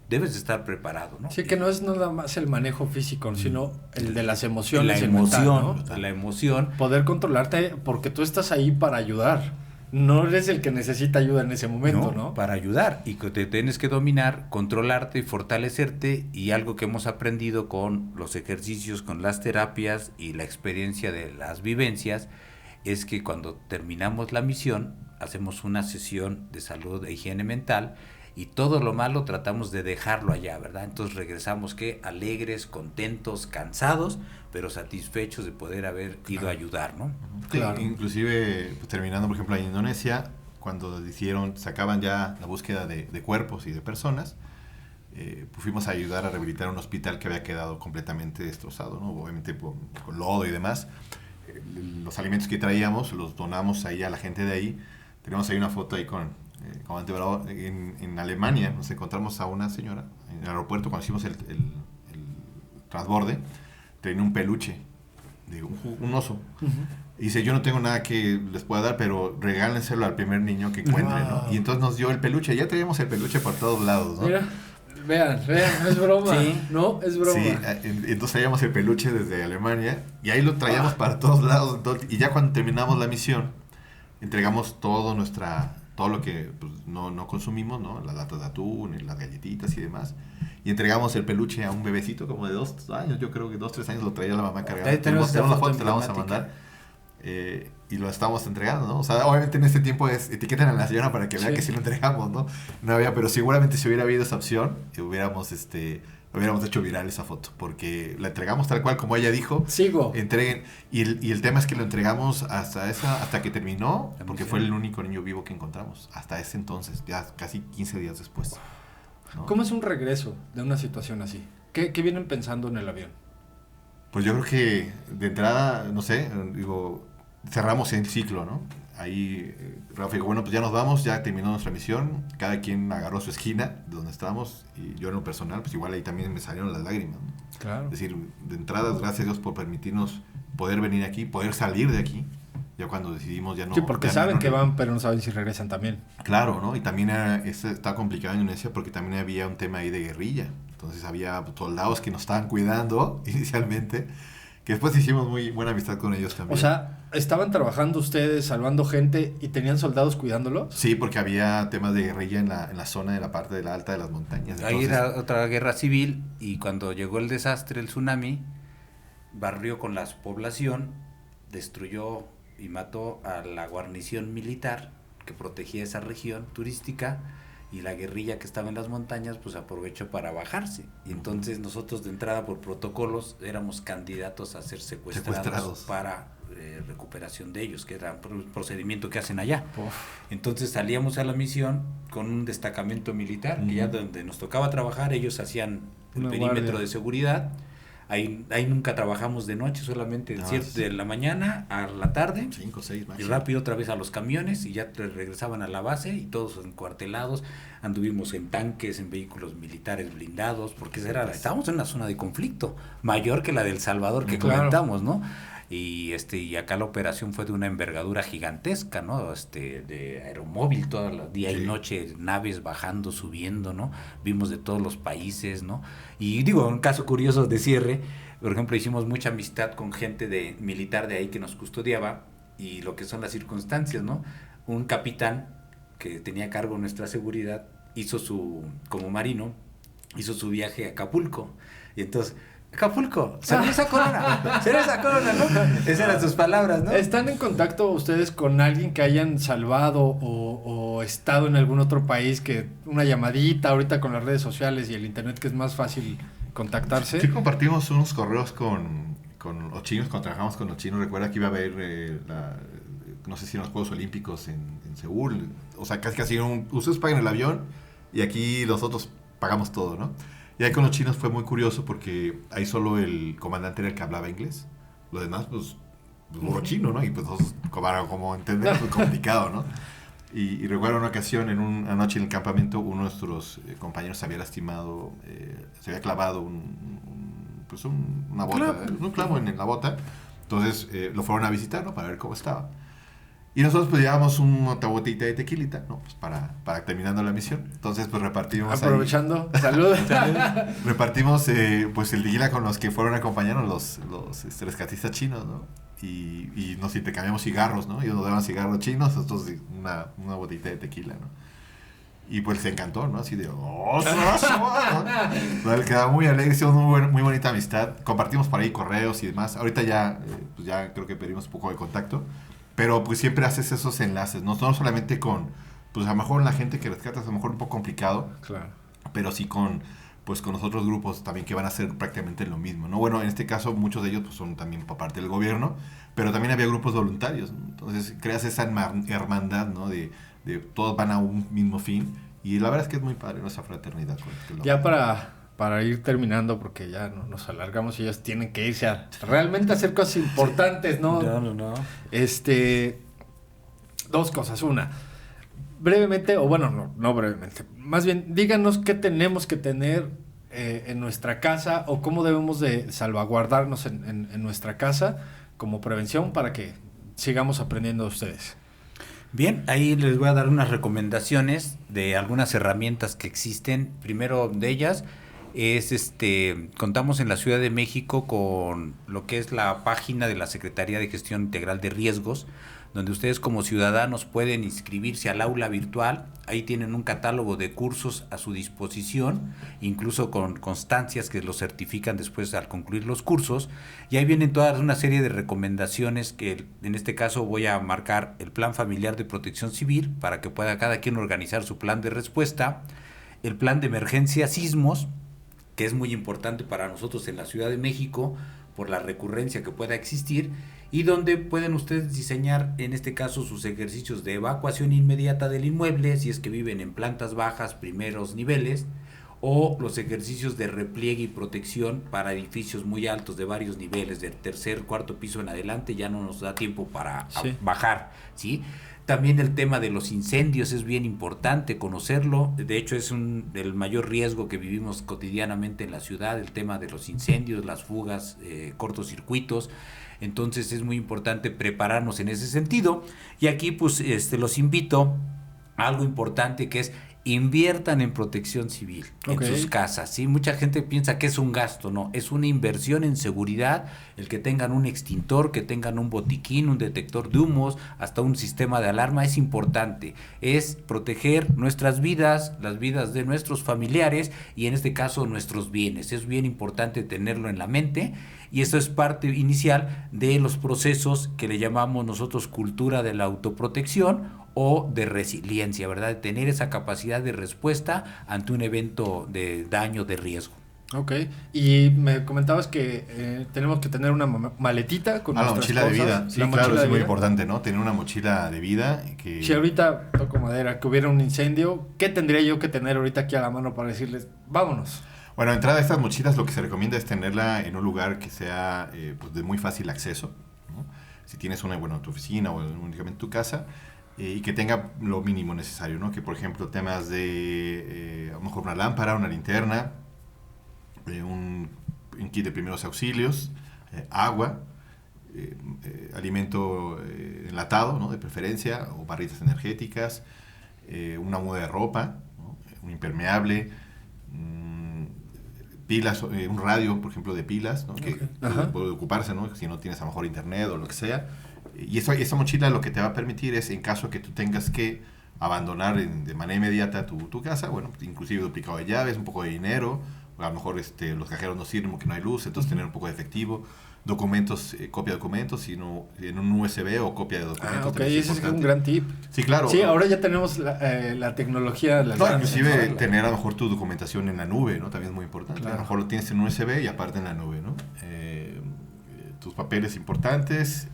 debes de estar preparado, ¿no? Sí, que no es nada más el manejo físico, sino el de las emociones, la emoción, mental, ¿no? La emoción. Poder controlarte, porque tú estás ahí para ayudar. No eres el que necesita ayuda en ese momento, ¿no? Para ayudar, y que te tienes que dominar, controlarte y fortalecerte, y algo que hemos aprendido con los ejercicios, con las terapias y la experiencia de las vivencias, es que cuando terminamos la misión, hacemos una sesión de salud e higiene mental, y todo lo malo tratamos de dejarlo allá, ¿verdad? Entonces regresamos alegres, contentos, cansados, pero satisfechos de poder haber ido a ayudar, ¿no? Claro. Inclusive, pues, terminando, por ejemplo, en Indonesia, cuando sacaban ya la búsqueda de cuerpos y de personas, pues fuimos a ayudar a rehabilitar un hospital que había quedado completamente destrozado, ¿no? Obviamente con lodo y demás. Los alimentos que traíamos los donamos ahí a la gente de ahí. Tenemos ahí una foto ahí con antebrazo. En Alemania nos encontramos a una señora en el aeropuerto cuando hicimos el transborde. Tenía un peluche de un oso. Y dice, yo no tengo nada que les pueda dar, pero regálenselo al primer niño que encuentre, ¿no? Y entonces nos dio el peluche. Ya traíamos el peluche por todos lados, ¿no? Mira, vean, no es broma. Sí. No, es broma. Sí, entonces traíamos el peluche desde Alemania y ahí lo traíamos para todos lados. Y ya cuando terminamos la misión, entregamos todo lo que pues, no consumimos, ¿no? Las latas de atún, las galletitas y demás. Y entregamos el peluche a un bebecito como de 2 años, yo creo que 2, 3 años lo traía la mamá cargada. Tenemos la foto, te la vamos a mandar. Y lo estamos entregando, ¿no? O sea, obviamente en este tiempo etiquetan a la señora para que vea que sí lo entregamos, ¿no? No había, pero seguramente si hubiera habido esa opción, hubiéramos hecho viral esa foto, porque la entregamos tal cual como ella dijo. Entreguen, y el tema es que lo entregamos hasta que terminó, porque fue el único niño vivo que encontramos, hasta ese entonces, ya casi 15 días después, ¿no? ¿Cómo es un regreso de una situación así? ¿Qué vienen pensando en el avión? Pues yo creo que de entrada, no sé, cerramos el ciclo, ¿no? Ahí Rafa dijo, bueno, pues ya nos vamos, ya terminó nuestra misión, cada quien agarró su esquina de donde estábamos, y yo en lo personal, pues igual ahí también me salieron las lágrimas, ¿no? Claro. Es decir, de entrada, gracias a Dios por permitirnos poder venir aquí, poder salir de aquí, ya cuando decidimos ya no... Sí, porque saben que van, pero no saben si regresan también. Claro, ¿no? Y también está complicado en Indonesia porque también había un tema ahí de guerrilla, entonces había soldados que nos estaban cuidando inicialmente, que después hicimos muy buena amistad con ellos también. O sea, ¿estaban trabajando ustedes, salvando gente, y tenían soldados cuidándolos? Sí, porque había temas de guerrilla en la zona de la parte de la alta de las montañas. Ahí era otra guerra civil, y cuando llegó el desastre, el tsunami, barrió con la población, destruyó y mató a la guarnición militar que protegía esa región turística, y la guerrilla que estaba en las montañas pues aprovechó para bajarse, y entonces nosotros de entrada por protocolos éramos candidatos a ser secuestrados. Para recuperación de ellos, que era un procedimiento que hacen allá. Entonces salíamos a la misión con un destacamento militar, que ya donde nos tocaba trabajar, ellos hacían el perímetro de seguridad. Ahí nunca trabajamos de noche, solamente de la mañana a la tarde, 5 o 6 más. Y rápido otra vez a los camiones, y ya regresaban a la base, y todos encuartelados. Anduvimos en tanques, en vehículos militares blindados, porque estábamos en una zona de conflicto mayor que la de El Salvador que comentamos, ¿no? Y acá la operación fue de una envergadura gigantesca, ¿no? De aeromóvil, todo el día y noche, naves bajando, subiendo, ¿no? Vimos de todos los países, ¿no? Y digo, un caso curioso de cierre, por ejemplo, hicimos mucha amistad con gente militar de ahí que nos custodiaba, y lo que son las circunstancias, ¿no? Un capitán que tenía a cargo nuestra seguridad como marino, hizo su viaje a Acapulco, y entonces Acapulco, cerveza Corona, ¿no? Esas eran sus palabras, ¿no? ¿Están en contacto ustedes con alguien que hayan salvado o estado en algún otro país, que una llamadita ahorita con las redes sociales y el internet, que es más fácil contactarse? Sí, compartimos unos correos con los chinos, cuando trabajamos con los chinos. Recuerda que iba a haber, no sé si en los Juegos Olímpicos en Seúl, o sea, casi ustedes pagan el avión y aquí nosotros pagamos todo, ¿no? Y ahí con los chinos fue muy curioso porque ahí solo el comandante era el que hablaba inglés. Los demás, pues puro chino, ¿no? Y pues nosotros, como entender, es muy complicado, ¿no? Y recuerdo una ocasión, en una noche en el campamento, uno de nuestros compañeros se había lastimado, se había clavado una bota, un clavo en la bota. Entonces lo fueron a visitar, ¿no? Para ver cómo estaba. Y nosotros pues llevábamos una botita de tequilita, ¿no? Pues para terminando la misión. Entonces pues repartimos aprovechando, salud. Repartimos pues el tequila con los que fueron a acompañarnos los rescatistas chinos, ¿no? Y nos intercambiamos cigarros, ¿no? Ellos nos daban cigarros chinos, nosotros una botita de tequila, ¿no? Y pues se encantó, ¿no? Así de, ¿no? Él quedaba muy alegre, hicimos muy bonita amistad. Compartimos por ahí correos y demás. Ahorita pues ya creo que perdimos un poco de contacto. Pero pues siempre haces esos enlaces, no solamente con, pues a lo mejor la gente que rescatas, a lo mejor un poco complicado, claro, pero sí con los otros grupos también que van a hacer prácticamente lo mismo, ¿no? Bueno, en este caso muchos de ellos pues son también por parte del gobierno, pero también había grupos voluntarios, ¿no? Entonces creas esa hermandad, ¿no? De todos van a un mismo fin, y la verdad es que es muy padre, ¿no? Esa fraternidad. Ya para ir terminando, porque ya nos alargamos y ellos tienen que irse a realmente hacer cosas importantes, ¿no? No. Dos cosas. Una, brevemente, o bueno, no brevemente, más bien, díganos qué tenemos que tener en nuestra casa, o cómo debemos de salvaguardarnos en nuestra casa como prevención para que sigamos aprendiendo de ustedes. Bien, ahí les voy a dar unas recomendaciones de algunas herramientas que existen. Primero de ellas es contamos en la Ciudad de México con lo que es la página de la Secretaría de Gestión Integral de Riesgos, donde ustedes como ciudadanos pueden inscribirse al aula virtual. Ahí tienen un catálogo de cursos a su disposición, incluso con constancias que los certifican después al concluir los cursos, y ahí vienen toda una serie de recomendaciones que en este caso voy a marcar: el Plan Familiar de Protección Civil, para que pueda cada quien organizar su plan de respuesta; el Plan de Emergencia Sismos, que es muy importante para nosotros en la Ciudad de México por la recurrencia que pueda existir, y donde pueden ustedes diseñar en este caso sus ejercicios de evacuación inmediata del inmueble si es que viven en plantas bajas, primeros niveles, o los ejercicios de repliegue y protección para edificios muy altos de varios niveles, del tercer, cuarto piso en adelante. Ya no nos da tiempo para bajar, ¿sí? También el tema de los incendios es bien importante conocerlo. De hecho, es el mayor riesgo que vivimos cotidianamente en la ciudad, el tema de los incendios, las fugas, cortocircuitos. Entonces es muy importante prepararnos en ese sentido. Y aquí pues los invito a algo importante, que es: inviertan en protección civil en sus casas, ¿sí? Mucha gente piensa que es un gasto. No, es una inversión en seguridad. El que tengan un extintor, que tengan un botiquín, un detector de humos, hasta un sistema de alarma, es importante. Es proteger nuestras vidas, las vidas de nuestros familiares y en este caso nuestros bienes. Es bien importante tenerlo en la mente, y esto es parte inicial de los procesos que le llamamos nosotros cultura de la autoprotección o de resiliencia, ¿verdad? De tener esa capacidad de respuesta ante un evento de daño, de riesgo. Ok, y me comentabas que tenemos que tener una maletita con nuestras mochila cosas. De vida. Sí, claro, es muy importante, ¿no? Tener una mochila de vida. Si ahorita, toco madera, que hubiera un incendio, ¿qué tendría yo que tener ahorita aquí a la mano para decirles, vámonos? Bueno, de entrada, estas mochilas lo que se recomienda es tenerla en un lugar que sea pues de muy fácil acceso, ¿no? Si tienes una, en tu oficina o únicamente en tu casa, y que tenga lo mínimo necesario, ¿no? Que, por ejemplo, temas de a lo mejor una lámpara, una linterna, un kit de primeros auxilios, agua, alimento enlatado, ¿no? De preferencia, o barritas energéticas, una muda de ropa, ¿no? Un impermeable, pilas, un radio, por ejemplo, de pilas, ¿no? Que puede ocuparse, ¿no? Si no tienes a lo mejor internet o lo que sea. Y esa mochila lo que te va a permitir es, en caso que tú tengas que abandonar de manera inmediata tu casa, bueno, inclusive duplicado de llaves, un poco de dinero, a lo mejor los cajeros no sirven porque no hay luz, entonces tener un poco de efectivo. Documentos, copia de documentos, sino en un USB o copia de documentos. Ok, ese es un gran tip. Sí, claro. Sí, ahora ya tenemos la tecnología. Inclusive tener a lo mejor tu documentación en la nube, ¿no? También es muy importante. Claro. A lo mejor lo tienes en un USB y aparte en la nube, ¿no? Tus papeles importantes,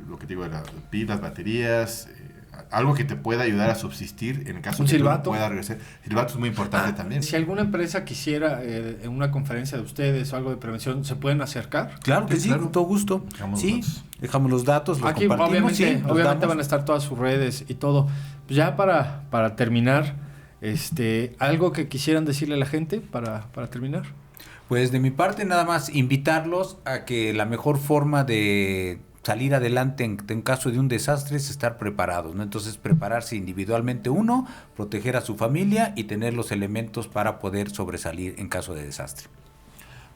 lo que te digo de las pilas, baterías, algo que te pueda ayudar a subsistir en el caso de que silbato. Pueda regresar. Silbato es muy importante también. Si alguna empresa quisiera en una conferencia de ustedes o algo de prevención, ¿se pueden acercar? Claro que sí, con todo gusto. Dejamos los datos, los aquí compartimos. Obviamente van a estar todas sus redes y todo. Ya para terminar, algo que quisieran decirle a la gente para terminar. Pues de mi parte nada más invitarlos a que la mejor forma de salir adelante en caso de un desastre es estar preparados, ¿no? Entonces prepararse individualmente uno, proteger a su familia y tener los elementos para poder sobresalir en caso de desastre.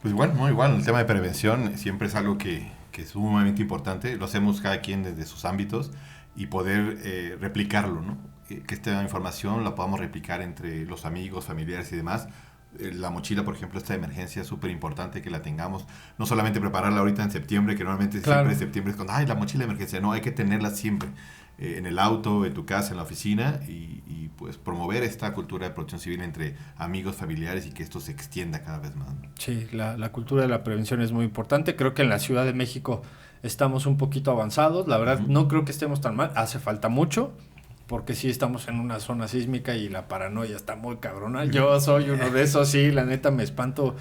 Pues bueno, muy igual, el tema de prevención siempre es algo que es sumamente importante, lo hacemos cada quien desde sus ámbitos y poder replicarlo, ¿no? Que esta información la podamos replicar entre los amigos, familiares y demás. La mochila, por ejemplo, esta emergencia es súper importante que la tengamos, no solamente prepararla ahorita en septiembre, que normalmente siempre en septiembre es cuando, la mochila de emergencia, no, hay que tenerla siempre, en el auto, en tu casa, en la oficina, y pues promover esta cultura de protección civil entre amigos, familiares y que esto se extienda cada vez más. Sí, la cultura de la prevención es muy importante, creo que en la Ciudad de México estamos un poquito avanzados, la verdad no creo que estemos tan mal, hace falta mucho, porque sí estamos en una zona sísmica y la paranoia está muy cabrona. Yo soy uno de esos, sí, la neta me espanto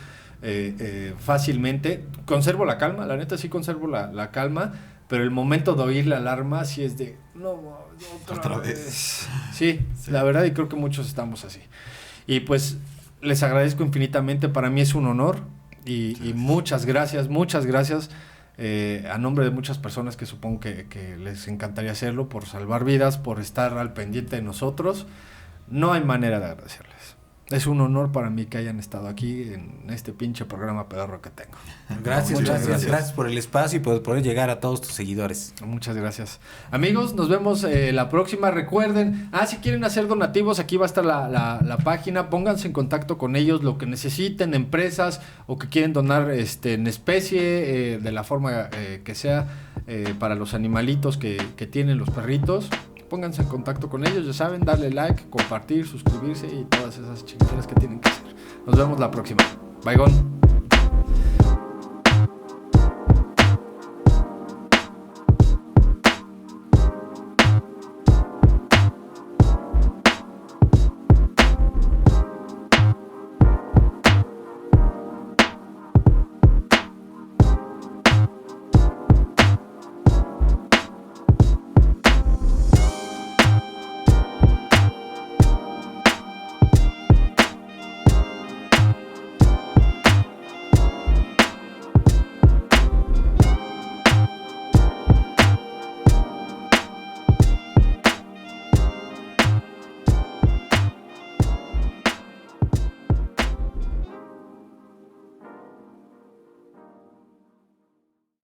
fácilmente. Conservo la calma, la neta sí conservo la calma, pero el momento de oír la alarma sí es de, no, otra vez. Sí, la verdad, y creo que muchos estamos así. Y pues les agradezco infinitamente, para mí es un honor y muchas gracias. A nombre de muchas personas que supongo que les encantaría hacerlo, por salvar vidas, por estar al pendiente de nosotros. No hay manera de agradecerles. Es un honor para mí que hayan estado aquí en este pinche programa pedorro que tengo. Gracias por el espacio y por poder llegar a todos tus seguidores. Muchas gracias. Amigos, nos vemos la próxima. Recuerden, si quieren hacer donativos, aquí va a estar la página. Pónganse en contacto con ellos, lo que necesiten, empresas o que quieren donar en especie, de la forma que sea, para los animalitos que tienen los perritos. Pónganse en contacto con ellos, ya saben, darle like, compartir, suscribirse y todas esas chingaderas que tienen que hacer. Nos vemos la próxima. Bye, gone.